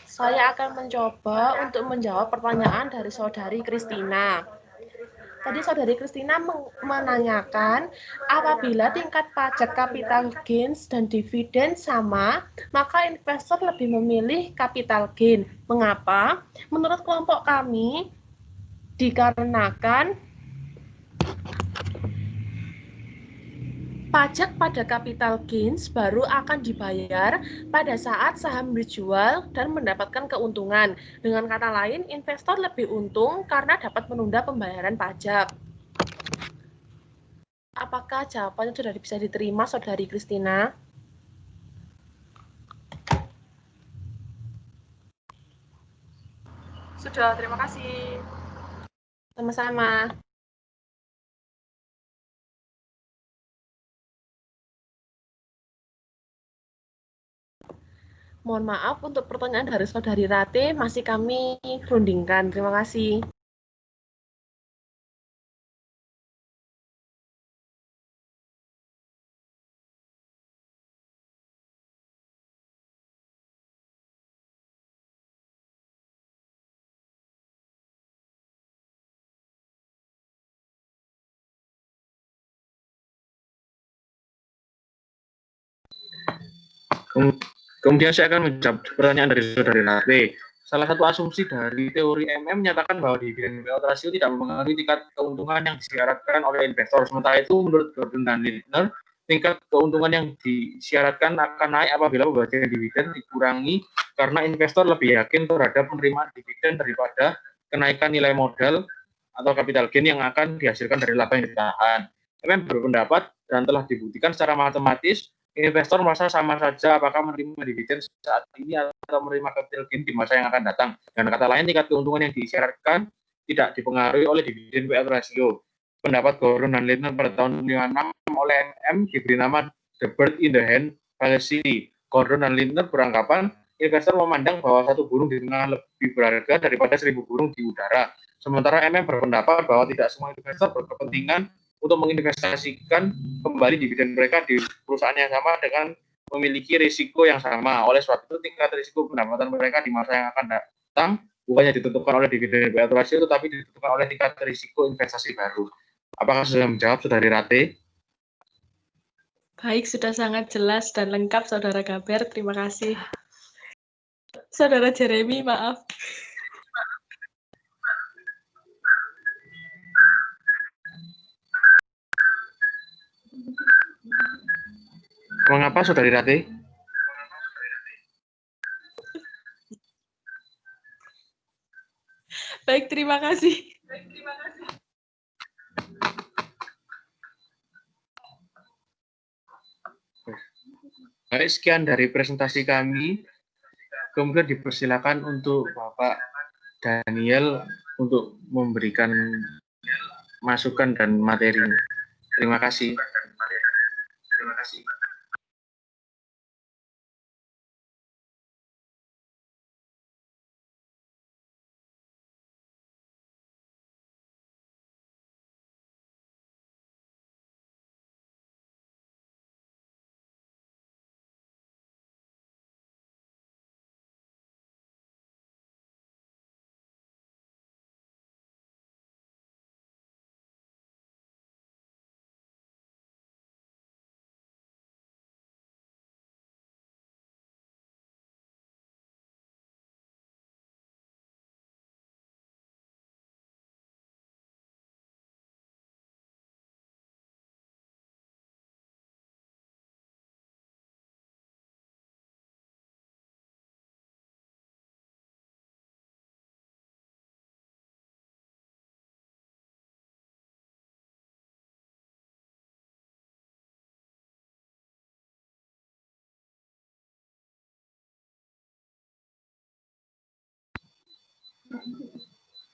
saya akan mencoba untuk menjawab pertanyaan dari Saudari Kristina. Tadi Saudari Kristina menanyakan, apabila tingkat pajak capital gains dan dividen sama, maka investor lebih memilih capital gain. Mengapa? Menurut kelompok kami, dikarenakan pajak pada capital gains baru akan dibayar pada saat saham dijual dan mendapatkan keuntungan. Dengan kata lain, investor lebih untung karena dapat menunda pembayaran pajak. Apakah jawabannya sudah bisa diterima, Saudari Kristina? Sudah, terima kasih. Sama-sama. Mohon maaf untuk pertanyaan dari Saudari Rate, masih kami rundingkan. Terima kasih. Kemudian saya akan menjawab pertanyaan dari Saudari Rate. Salah satu asumsi dari teori MM menyatakan bahwa dividen payout ratio tidak mempengaruhi tingkat keuntungan yang disyaratkan oleh investor. Sementara itu, menurut Gordon dan Lindner, tingkat keuntungan yang disyaratkan akan naik apabila pembagian dividen dikurangi karena investor lebih yakin terhadap penerimaan dividen daripada kenaikan nilai modal atau capital gain yang akan dihasilkan dari laba yang ditahan. MM berpendapat dan telah dibuktikan secara matematis, investor merasa sama saja apakah menerima dividen saat ini atau menerima capital gain di masa yang akan datang. Dan kata lain, tingkat keuntungan yang disyaratkan tidak dipengaruhi oleh dividen payout ratio. Pendapat Gordon dan Lindner pada tahun 1956 oleh MM diberi nama The Bird in the Hand fallacy. Gordon dan Lindner beranggapan investor memandang bahwa satu burung di tengah lebih berharga daripada 1000 burung di udara. Sementara MM berpendapat bahwa tidak semua investor berkepentingan untuk menginvestasikan kembali dividen mereka di perusahaan yang sama dengan memiliki risiko yang sama. Oleh sebab itu, tingkat risiko pendapatan mereka di masa yang akan datang bukannya ditentukan oleh dividen payout ratio, tetapi ditentukan oleh tingkat risiko investasi baru. Apakah sudah menjawab, Saudari Rate? Baik, sudah sangat jelas dan lengkap, Saudara Gaber. Terima kasih. Saudara Jeremy, maaf. Mengapa, Saudari Rate? Baik, terima kasih. Baik, sekian dari presentasi kami. Kemudian dipersilakan untuk Bapak Daniel untuk memberikan masukan dan materinya. Terima kasih.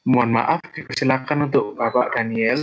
Mohon maaf, dipersilakan untuk Bapak Daniel.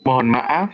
Mohon maaf.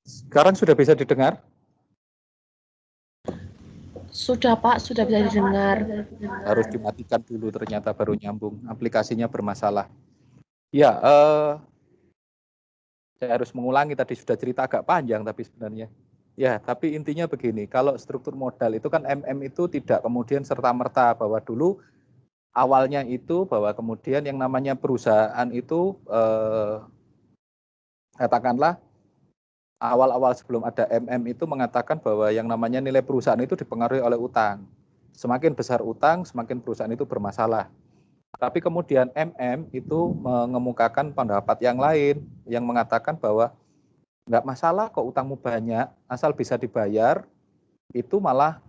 Sekarang sudah bisa didengar? Sudah Pak, sudah bisa didengar. Harus dimatikan dulu, ternyata baru nyambung. Aplikasinya bermasalah. Ya, saya harus mengulangi, tadi sudah cerita agak panjang tapi sebenarnya. Ya, tapi intinya begini, kalau struktur modal itu kan MM itu tidak kemudian serta-merta bahwa dulu awalnya itu bahwa kemudian yang namanya perusahaan itu katakanlah awal-awal sebelum ada MM itu mengatakan bahwa yang namanya nilai perusahaan itu dipengaruhi oleh utang. Semakin besar utang, semakin perusahaan itu bermasalah. Tapi kemudian MM itu mengemukakan pendapat yang lain yang mengatakan bahwa nggak masalah kok utangmu banyak, asal bisa dibayar, itu malah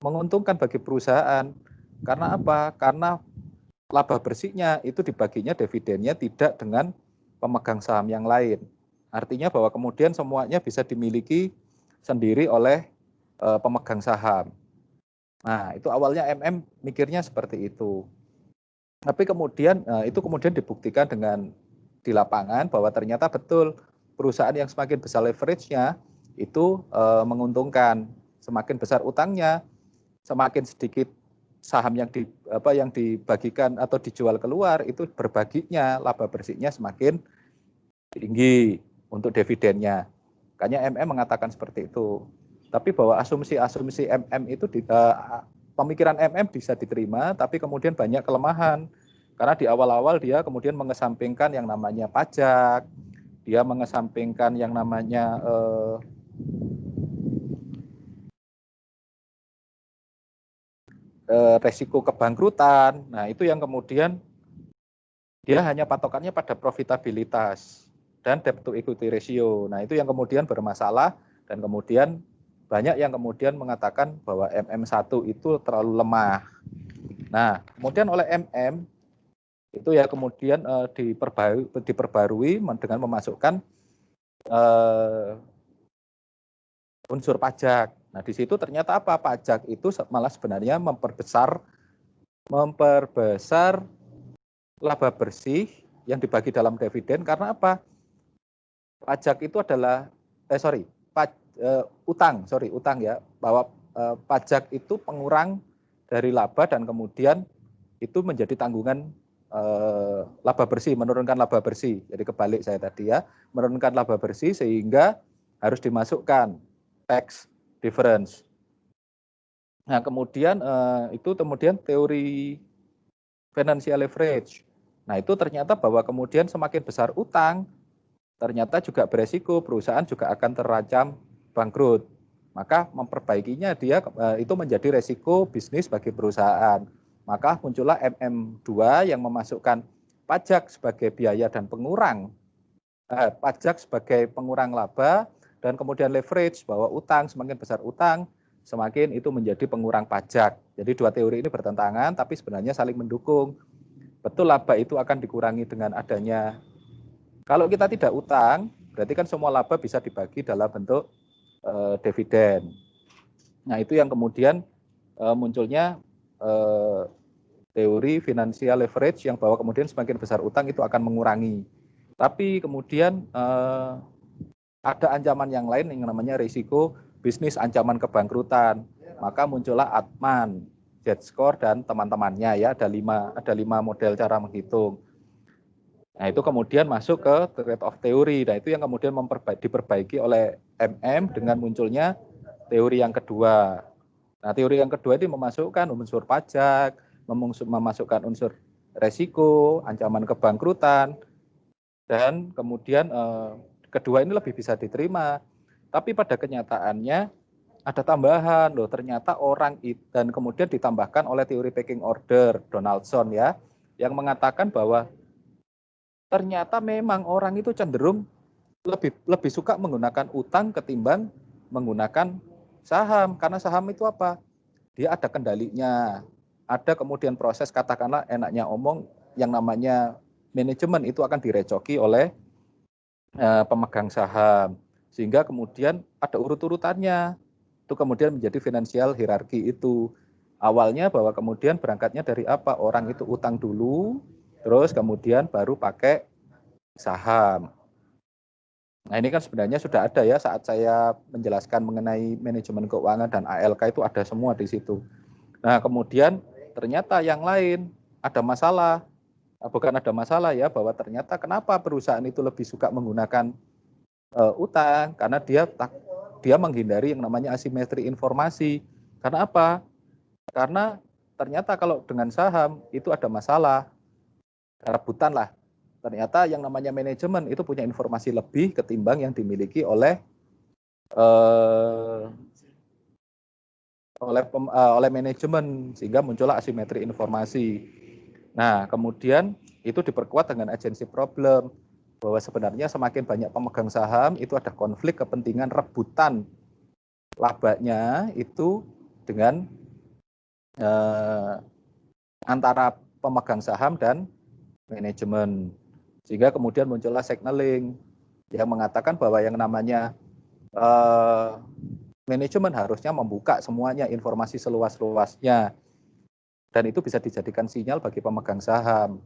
menguntungkan bagi perusahaan. Karena apa? Karena laba bersihnya itu dibaginya dividennya tidak dengan pemegang saham yang lain. Artinya bahwa kemudian semuanya bisa dimiliki sendiri oleh pemegang saham. Nah, itu awalnya MM mikirnya seperti itu. Tapi kemudian itu kemudian dibuktikan dengan di lapangan bahwa ternyata betul perusahaan yang semakin besar leverage-nya itu menguntungkan. Semakin besar utangnya, semakin sedikit saham yang dibagikan atau dijual keluar, itu berbaginya laba bersihnya semakin tinggi untuk dividennya. Makanya MM mengatakan seperti itu. Tapi bahwa asumsi-asumsi MM itu pemikiran MM bisa diterima, tapi kemudian banyak kelemahan. Karena di awal-awal dia kemudian mengesampingkan yang namanya pajak, dia mengesampingkan yang namanya resiko kebangkrutan. Nah, itu yang kemudian dia hanya patokannya pada profitabilitas dan debt to equity ratio. Nah, itu yang kemudian bermasalah dan kemudian banyak yang kemudian mengatakan bahwa MM1 itu terlalu lemah. Nah, kemudian oleh MM itu ya kemudian diperbarui dengan memasukkan unsur pajak. Nah, di situ ternyata apa? Pajak itu malah sebenarnya memperbesar laba bersih yang dibagi dalam dividen. Karena apa? Pajak itu adalah utang ya, bahwa pajak itu pengurang dari laba dan kemudian itu menjadi tanggungan laba bersih, menurunkan laba bersih. Jadi kebalik saya tadi ya, menurunkan laba bersih sehingga harus dimasukkan tax difference. Nah, kemudian itu kemudian teori financial leverage. Nah, itu ternyata bahwa kemudian semakin besar utang, ternyata juga beresiko perusahaan juga akan terancam bangkrut. Maka memperbaikinya dia itu menjadi resiko bisnis bagi perusahaan. Maka muncullah MM2 yang memasukkan pajak sebagai biaya dan pengurang, pajak sebagai pengurang laba, dan kemudian leverage bahwa utang, semakin besar utang, semakin itu menjadi pengurang pajak. Jadi dua teori ini bertentangan, tapi sebenarnya saling mendukung. Betul laba itu akan dikurangi dengan adanya, kalau kita tidak utang, berarti kan semua laba bisa dibagi dalam bentuk dividen. Nah, itu yang kemudian munculnya teori financial leverage yang bahwa kemudian semakin besar utang itu akan mengurangi. Tapi kemudian ada ancaman yang lain yang namanya risiko bisnis ancaman kebangkrutan. Maka muncullah Altman, Z-score dan teman-temannya ya, ada lima model cara menghitung. Nah, itu kemudian masuk ke trade-off teori. Nah, itu yang kemudian diperbaiki oleh MM dengan munculnya teori yang kedua. Nah, teori yang kedua itu memasukkan unsur pajak, memasukkan unsur resiko, ancaman kebangkrutan, dan kemudian kedua ini lebih bisa diterima. Tapi pada kenyataannya ada tambahan loh, ternyata orang itu, dan kemudian ditambahkan oleh teori pecking order Donaldson ya, yang mengatakan bahwa ternyata memang orang itu cenderung lebih suka menggunakan utang ketimbang menggunakan saham. Karena saham itu apa? Dia ada kendalinya, ada kemudian proses, katakanlah enaknya omong, yang namanya manajemen itu akan direcoki oleh pemegang saham. Sehingga kemudian ada urut-urutannya. Itu kemudian menjadi financial hierarki itu. Awalnya bahwa kemudian berangkatnya dari apa? Orang itu utang dulu, terus kemudian baru pakai saham. Nah, ini kan sebenarnya sudah ada ya saat saya menjelaskan mengenai manajemen keuangan dan ALK itu ada semua di situ. Nah, kemudian ternyata yang lain ada masalah. bukan ada masalah ya, bahwa ternyata kenapa perusahaan itu lebih suka menggunakan utang, karena dia menghindari yang namanya asimetri informasi. Karena apa? Karena ternyata kalau dengan saham itu ada masalah, rebutan lah. Ternyata yang namanya manajemen itu punya informasi lebih ketimbang yang dimiliki oleh manajemen, sehingga muncullah asimetri informasi. Nah, kemudian itu diperkuat dengan agency problem, bahwa sebenarnya semakin banyak pemegang saham itu ada konflik kepentingan rebutan labanya itu dengan antara pemegang saham dan manajemen, sehingga kemudian muncullah signaling yang mengatakan bahwa yang namanya manajemen harusnya membuka semuanya, informasi seluas-luasnya, dan itu bisa dijadikan sinyal bagi pemegang saham.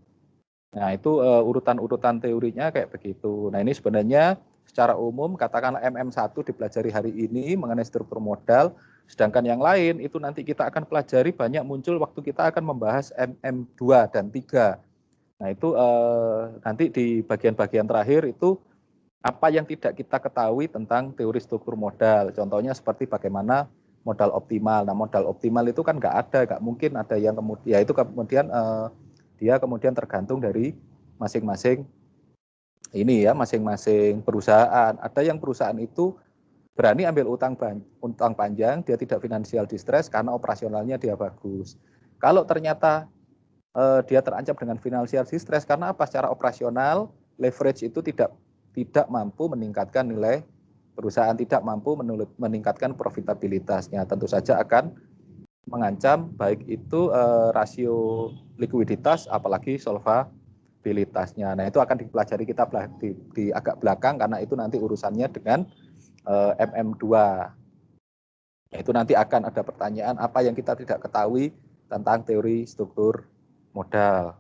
Nah, itu urutan-urutan teorinya kayak begitu. Nah, ini sebenarnya secara umum katakanlah MM1 dipelajari hari ini mengenai struktur modal, sedangkan yang lain itu nanti kita akan pelajari banyak muncul waktu kita akan membahas MM2 dan 3. Nah, itu nanti di bagian-bagian terakhir itu apa yang tidak kita ketahui tentang teori struktur modal. Contohnya seperti bagaimana modal optimal. Nah, modal optimal itu kan nggak mungkin ada yang kemudian, ya itu kemudian dia kemudian tergantung dari masing-masing masing-masing perusahaan. Ada yang perusahaan itu berani ambil utang panjang, dia tidak financial distress karena operasionalnya dia bagus. Kalau ternyata dia terancam dengan financial distress karena apa? Secara operasional leverage itu tidak mampu meningkatkan nilai perusahaan, tidak mampu meningkatkan profitabilitasnya, tentu saja akan mengancam baik itu rasio likuiditas apalagi solvabilitasnya. Nah, itu akan dipelajari kita di agak belakang karena itu nanti urusannya dengan MM2. Itu nanti akan ada pertanyaan apa yang kita tidak ketahui tentang teori struktur modal.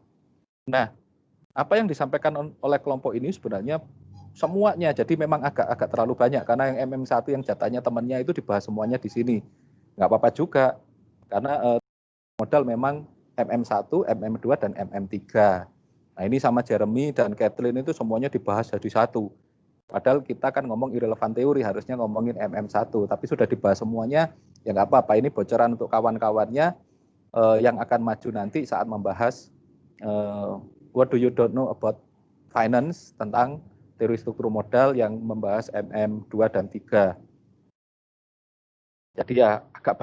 Nah, apa yang disampaikan oleh kelompok ini sebenarnya semuanya, jadi memang agak terlalu banyak karena yang MM1 yang jatahnya temannya itu dibahas semuanya di sini. Nggak apa-apa juga, karena modal memang MM1, MM2, dan MM3. Nah, ini sama Jeremy dan Kathleen itu semuanya dibahas jadi satu. Padahal kita kan ngomong irrelevant teori, harusnya ngomongin MM1, tapi sudah dibahas semuanya, ya nggak apa-apa, ini bocoran untuk kawan-kawannya yang akan maju nanti saat membahas what do you don't know about finance, tentang teori struktur modal yang membahas MM2 dan 3. Jadi ya agak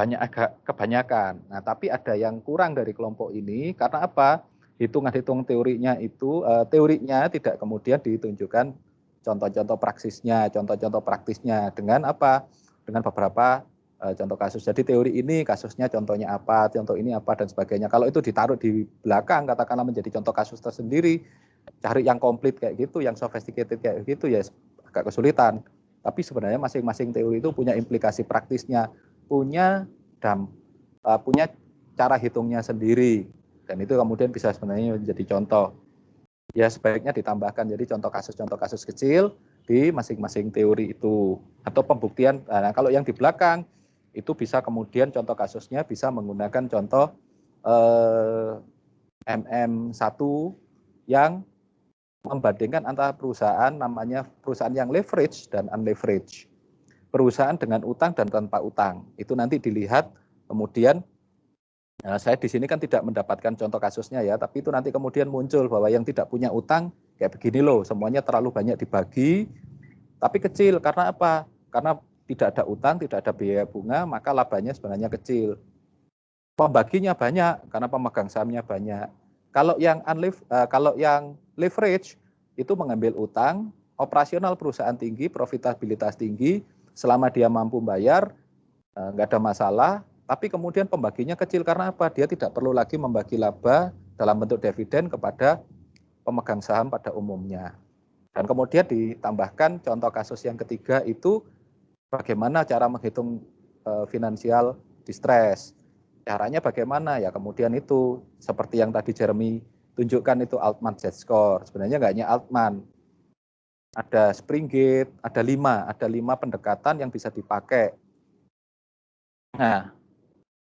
kebanyakan. Nah, tapi ada yang kurang dari kelompok ini karena apa? Hitung teorinya itu teorinya tidak kemudian ditunjukkan contoh-contoh praktisnya dengan apa? Dengan beberapa contoh kasus. Jadi teori ini kasusnya contohnya apa, contoh ini apa dan sebagainya. Kalau itu ditaruh di belakang katakanlah menjadi contoh kasus tersendiri, cari yang komplit kayak gitu, yang sophisticated kayak gitu ya agak kesulitan. Tapi sebenarnya masing-masing teori itu punya implikasi praktisnya, punya cara hitungnya sendiri, dan itu kemudian bisa sebenarnya menjadi contoh. Ya sebaiknya ditambahkan jadi contoh kasus kecil di masing-masing teori itu atau pembuktian. Nah, kalau yang di belakang itu bisa kemudian contoh kasusnya bisa menggunakan contoh MM1 yang membandingkan antara perusahaan namanya perusahaan yang leverage dan unleverage. Perusahaan dengan utang dan tanpa utang. Itu nanti dilihat kemudian saya di sini kan tidak mendapatkan contoh kasusnya ya, tapi itu nanti kemudian muncul bahwa yang tidak punya utang kayak begini loh, semuanya terlalu banyak dibagi, tapi kecil. Karena apa? Karena tidak ada utang, tidak ada biaya bunga, maka labanya sebenarnya kecil. Pembaginya banyak karena pemegang sahamnya banyak. Kalau yang leverage itu mengambil utang, operasional perusahaan tinggi, profitabilitas tinggi, selama dia mampu bayar, nggak ada masalah, tapi kemudian pembaginya kecil karena apa? Dia tidak perlu lagi membagi laba dalam bentuk dividen kepada pemegang saham pada umumnya. Dan kemudian ditambahkan contoh kasus yang ketiga itu bagaimana cara menghitung financial distress. Caranya bagaimana? Ya kemudian itu seperti yang tadi Jeremy tunjukkan itu Altman Z-score. Sebenarnya nggak hanya Altman. Ada Springgate, ada 5 pendekatan yang bisa dipakai. Nah,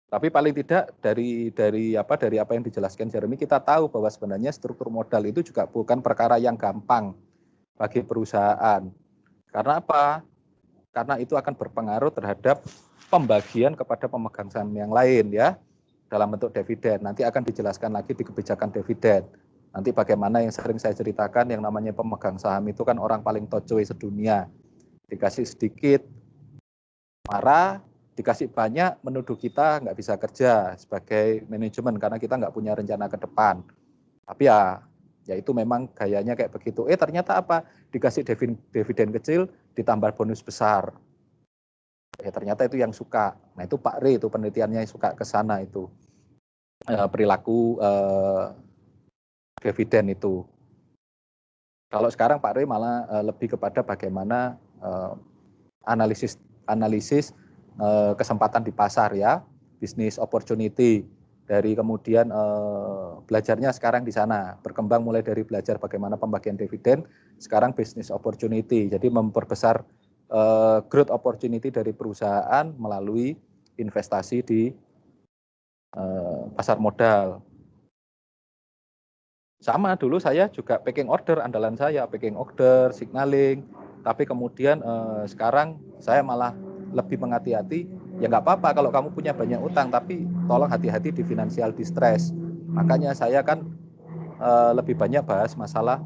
Tapi paling tidak dari apa yang dijelaskan Jeremy, kita tahu bahwa sebenarnya struktur modal itu juga bukan perkara yang gampang bagi perusahaan. Karena apa? Karena itu akan berpengaruh terhadap pembagian kepada pemegang saham yang lain ya, dalam bentuk dividen. Nanti akan dijelaskan lagi di kebijakan dividen. Nanti bagaimana yang sering saya ceritakan, yang namanya pemegang saham itu kan orang paling tocoy sedunia. Dikasih sedikit marah, dikasih banyak menuduh kita nggak bisa kerja sebagai manajemen karena kita nggak punya rencana ke depan. Tapi ya itu memang gayanya kayak begitu. Ternyata apa? Dikasih dividen kecil ditambah bonus besar. Ternyata itu yang suka. Nah itu Pak Re itu penelitiannya yang suka ke sana itu. Perilaku dividen itu. Kalau sekarang Pak Re malah lebih kepada bagaimana analisis kesempatan di pasar ya, business opportunity, dari kemudian belajarnya sekarang di sana, berkembang mulai dari belajar bagaimana pembagian dividen, sekarang business opportunity, jadi memperbesar growth opportunity dari perusahaan melalui investasi di pasar modal. Sama dulu saya juga packing order, andalan saya packing order, signaling, tapi kemudian sekarang saya malah lebih menghati-hati, ya nggak apa-apa kalau kamu punya banyak utang, tapi tolong hati-hati di financial distress. Makanya saya kan lebih banyak bahas masalah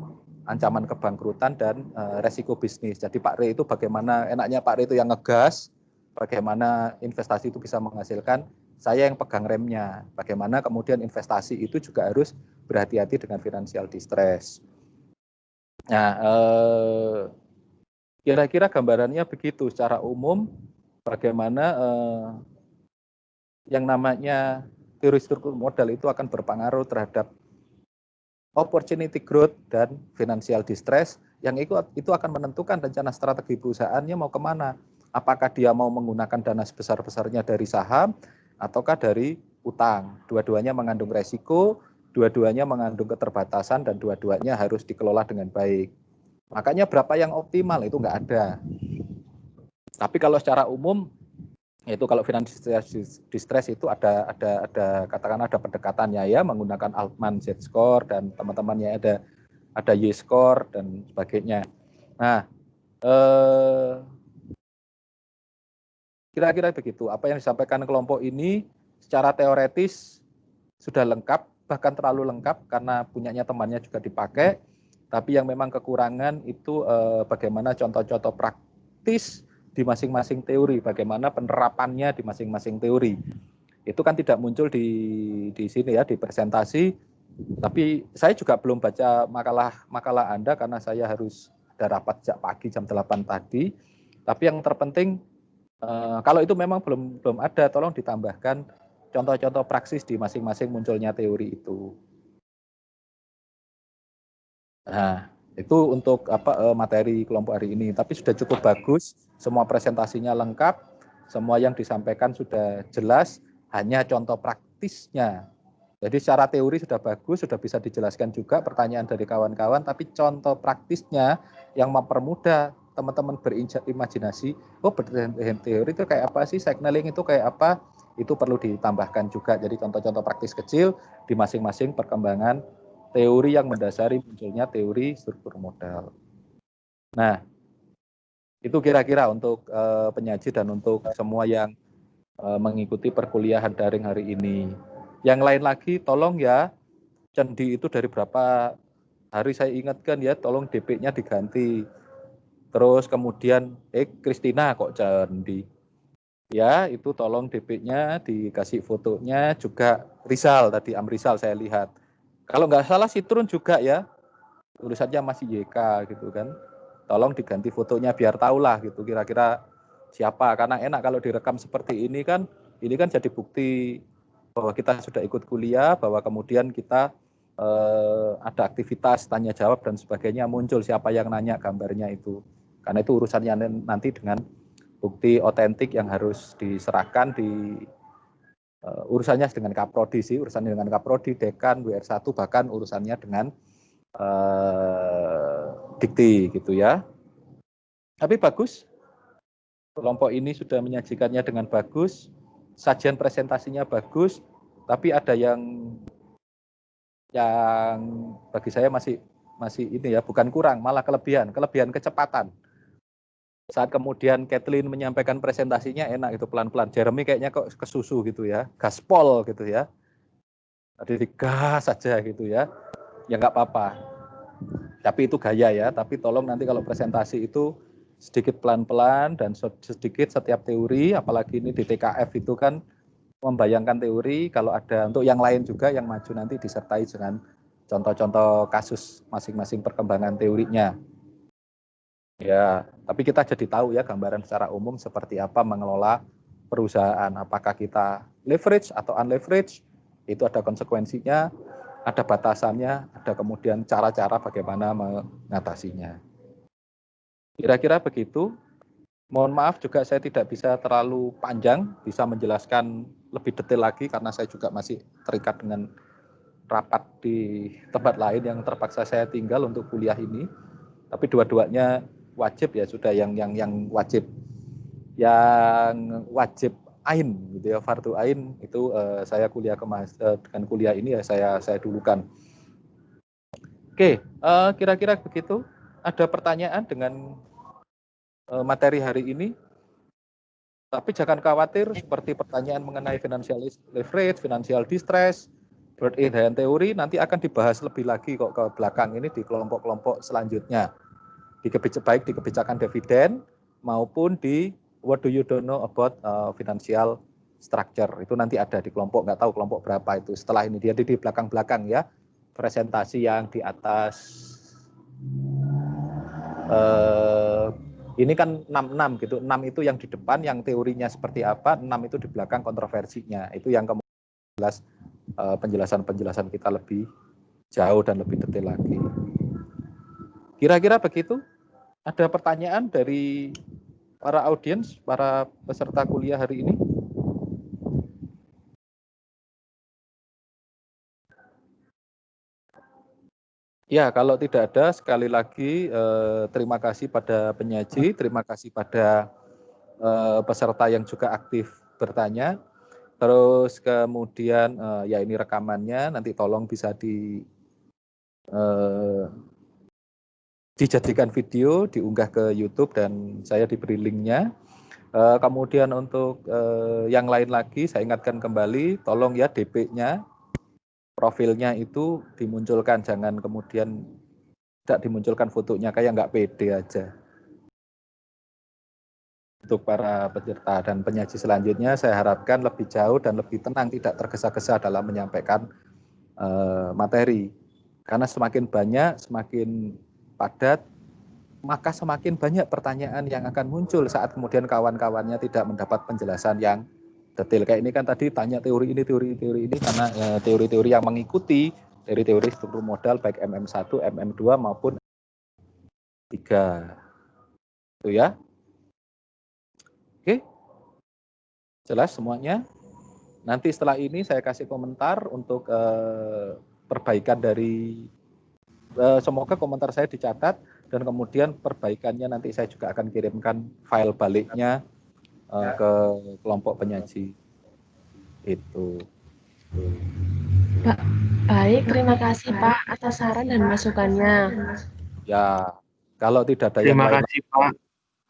ancaman kebangkrutan dan resiko bisnis. Jadi Pak Re itu bagaimana enaknya Pak Re itu yang ngegas, bagaimana investasi itu bisa menghasilkan, saya yang pegang remnya. Bagaimana kemudian investasi itu juga harus berhati-hati dengan financial distress. Nah, kira-kira gambarannya begitu secara umum, bagaimana yang namanya teori struktur modal itu akan berpengaruh terhadap opportunity growth dan financial distress, yang itu akan menentukan rencana strategi perusahaannya mau kemana. Apakah dia mau menggunakan dana sebesar-besarnya dari saham, ataukah dari utang. Dua-duanya mengandung resiko, dua-duanya mengandung keterbatasan, dan dua-duanya harus dikelola dengan baik. Makanya berapa yang optimal itu nggak ada. Tapi kalau secara umum, itu kalau financial distress itu ada katakan ada pendekatannya ya, menggunakan Altman Z-score dan teman-temannya ada Y-score dan sebagainya. Nah, kira-kira begitu. Apa yang disampaikan kelompok ini secara teoretis sudah lengkap, bahkan terlalu lengkap karena punyanya temannya juga dipakai. Tapi yang memang kekurangan itu bagaimana contoh-contoh praktis di masing-masing teori, bagaimana penerapannya di masing-masing teori. Itu kan tidak muncul di sini ya, di presentasi. Tapi saya juga belum baca makalah Anda karena saya harus ada rapat sejak pagi jam 8 tadi. Tapi yang terpenting, kalau itu memang belum ada, tolong ditambahkan contoh-contoh praksis di masing-masing munculnya teori itu. Nah, itu untuk materi kelompok hari ini. Tapi sudah cukup bagus, semua presentasinya lengkap, semua yang disampaikan sudah jelas, hanya contoh praktisnya. Jadi secara teori sudah bagus, sudah bisa dijelaskan juga pertanyaan dari kawan-kawan, tapi contoh praktisnya yang mempermudah teman-teman berimajinasi, teori itu kayak apa sih, signaling itu kayak apa, itu perlu ditambahkan juga. Jadi contoh-contoh praktis kecil di masing-masing perkembangan teori yang mendasari munculnya teori struktur modal. Nah, itu kira-kira untuk penyaji dan untuk semua yang mengikuti perkuliahan daring hari ini. Yang lain lagi, tolong ya, Cendi itu dari berapa hari saya ingatkan ya, tolong DP-nya diganti. Terus kemudian, Kristina kok Cendi. Ya, itu tolong DP-nya dikasih fotonya, juga Rizal tadi, Amrizal saya lihat. Kalau nggak salah Citrun juga ya, tulisannya masih YK gitu kan. Tolong diganti fotonya biar tahulah gitu kira-kira siapa. Karena enak kalau direkam seperti ini kan jadi bukti bahwa kita sudah ikut kuliah, bahwa kemudian kita ada aktivitas tanya jawab dan sebagainya, muncul siapa yang nanya gambarnya itu. Karena itu urusannya nanti dengan bukti otentik yang harus diserahkan di urusannya dengan Kaprodi sih, urusannya dengan Kaprodi, Dekan, WR1, bahkan urusannya dengan Dikti gitu ya. Tapi bagus, kelompok ini sudah menyajikannya dengan bagus. sajian presentasinya bagus, tapi ada yang bagi saya masih ini ya, bukan kurang, malah kelebihan kecepatan. Saat kemudian Kathleen menyampaikan presentasinya enak itu pelan-pelan. Jeremy kayaknya kok kesusu gitu ya, gaspol gitu ya. Tadi digas saja gitu ya. Ya nggak apa-apa. Tapi itu gaya ya, tapi tolong nanti kalau presentasi itu sedikit pelan-pelan dan sedikit setiap teori, apalagi ini di TKF itu kan membayangkan teori, kalau ada untuk yang lain juga yang maju nanti disertai dengan contoh-contoh kasus masing-masing perkembangan teorinya. Ya, tapi kita jadi tahu ya gambaran secara umum seperti apa mengelola perusahaan. Apakah kita leverage atau unleverage, itu ada konsekuensinya, ada batasannya, ada kemudian cara-cara bagaimana mengatasinya. Kira-kira begitu. Mohon maaf juga saya tidak bisa terlalu panjang, bisa menjelaskan lebih detail lagi karena saya juga masih terikat dengan rapat di tempat lain yang terpaksa saya tinggal untuk kuliah ini. Tapi dua-duanya wajib ya, sudah yang wajib ain gitu ya, fardu ain itu saya kuliah dengan kuliah ini ya saya dulukan. Oke, kira-kira begitu. Ada pertanyaan dengan materi hari ini? Tapi jangan khawatir, seperti pertanyaan mengenai financial leverage, financial distress, bird-in-hand theory nanti akan dibahas lebih lagi kok ke belakang ini di kelompok-kelompok selanjutnya. Baik di kebijakan dividen maupun di what do you don't know about financial structure. Itu nanti ada di kelompok, nggak tahu kelompok berapa itu. Setelah ini dia di belakang-belakang ya. Presentasi yang di atas ini kan 66 gitu. 6 itu yang di depan, yang teorinya seperti apa, 6 itu di belakang kontroversinya. Itu yang kemudian jelas penjelasan-penjelasan kita lebih jauh dan lebih detail lagi. Kira-kira begitu? Ada pertanyaan dari para audiens, para peserta kuliah hari ini? Ya, kalau tidak ada, sekali lagi terima kasih pada penyaji, terima kasih pada peserta yang juga aktif bertanya. Terus kemudian ya ini rekamannya, nanti tolong bisa dijadikan video, diunggah ke YouTube dan saya diberi linknya. Kemudian untuk yang lain lagi, saya ingatkan kembali, tolong ya DP-nya, profilnya itu dimunculkan, jangan kemudian tidak dimunculkan fotonya, kayak nggak pede aja. Untuk para peserta dan penyaji selanjutnya, saya harapkan lebih jauh dan lebih tenang, tidak tergesa-gesa dalam menyampaikan materi. Karena semakin banyak, semakin padat, maka semakin banyak pertanyaan yang akan muncul saat kemudian kawan-kawannya tidak mendapat penjelasan yang detail. Kayak ini kan tadi tanya teori ini, karena teori-teori yang mengikuti dari teori struktur modal baik MM1, MM2 maupun 3. Itu ya. Oke. Jelas semuanya. Nanti setelah ini saya kasih komentar untuk perbaikan dari semoga komentar saya dicatat dan kemudian perbaikannya nanti saya juga akan kirimkan file baliknya ke kelompok penyaji. Itu. Baik, terima kasih Pak atas saran dan masukannya. Ya, kalau tidak ada yang lain. Terima kasih Pak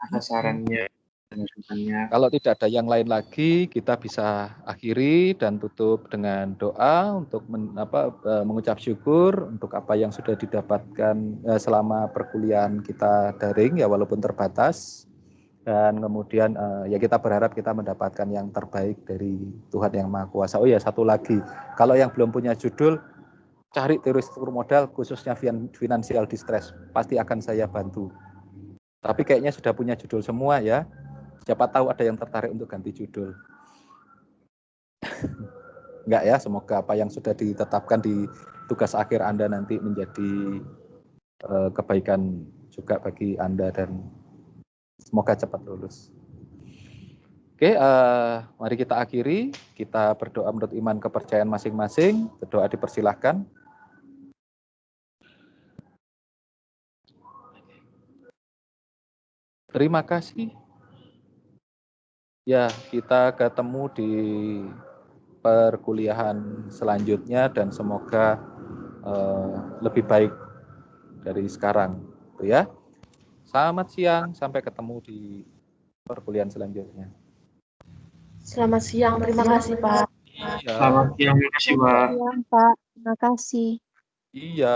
atas sarannya dan masukannya. Kalau tidak ada yang lain lagi, kita bisa akhiri dan tutup dengan doa untuk mengucap syukur untuk apa yang sudah didapatkan selama perkuliahan kita daring ya walaupun terbatas. Dan kemudian ya kita berharap kita mendapatkan yang terbaik dari Tuhan Yang Maha Kuasa. Oh ya, satu lagi, kalau yang belum punya judul, cari teori struktur modal khususnya financial distress, pasti akan saya bantu. Tapi kayaknya sudah punya judul semua ya. Siapa tahu ada yang tertarik untuk ganti judul. Enggak ya, semoga apa yang sudah ditetapkan di tugas akhir Anda nanti menjadi kebaikan juga bagi Anda dan semoga cepat lulus. Oke, mari kita akhiri. Kita berdoa menurut iman kepercayaan masing-masing. Berdoa dipersilahkan. Terima kasih Ya, kita ketemu di perkuliahan selanjutnya dan semoga lebih baik dari sekarang, ya. Selamat siang, sampai ketemu di perkuliahan selanjutnya. Selamat siang, terima kasih Pak. Iya. Selamat siang, terima kasih Pak. Siang, Pak. Terima kasih. Iya.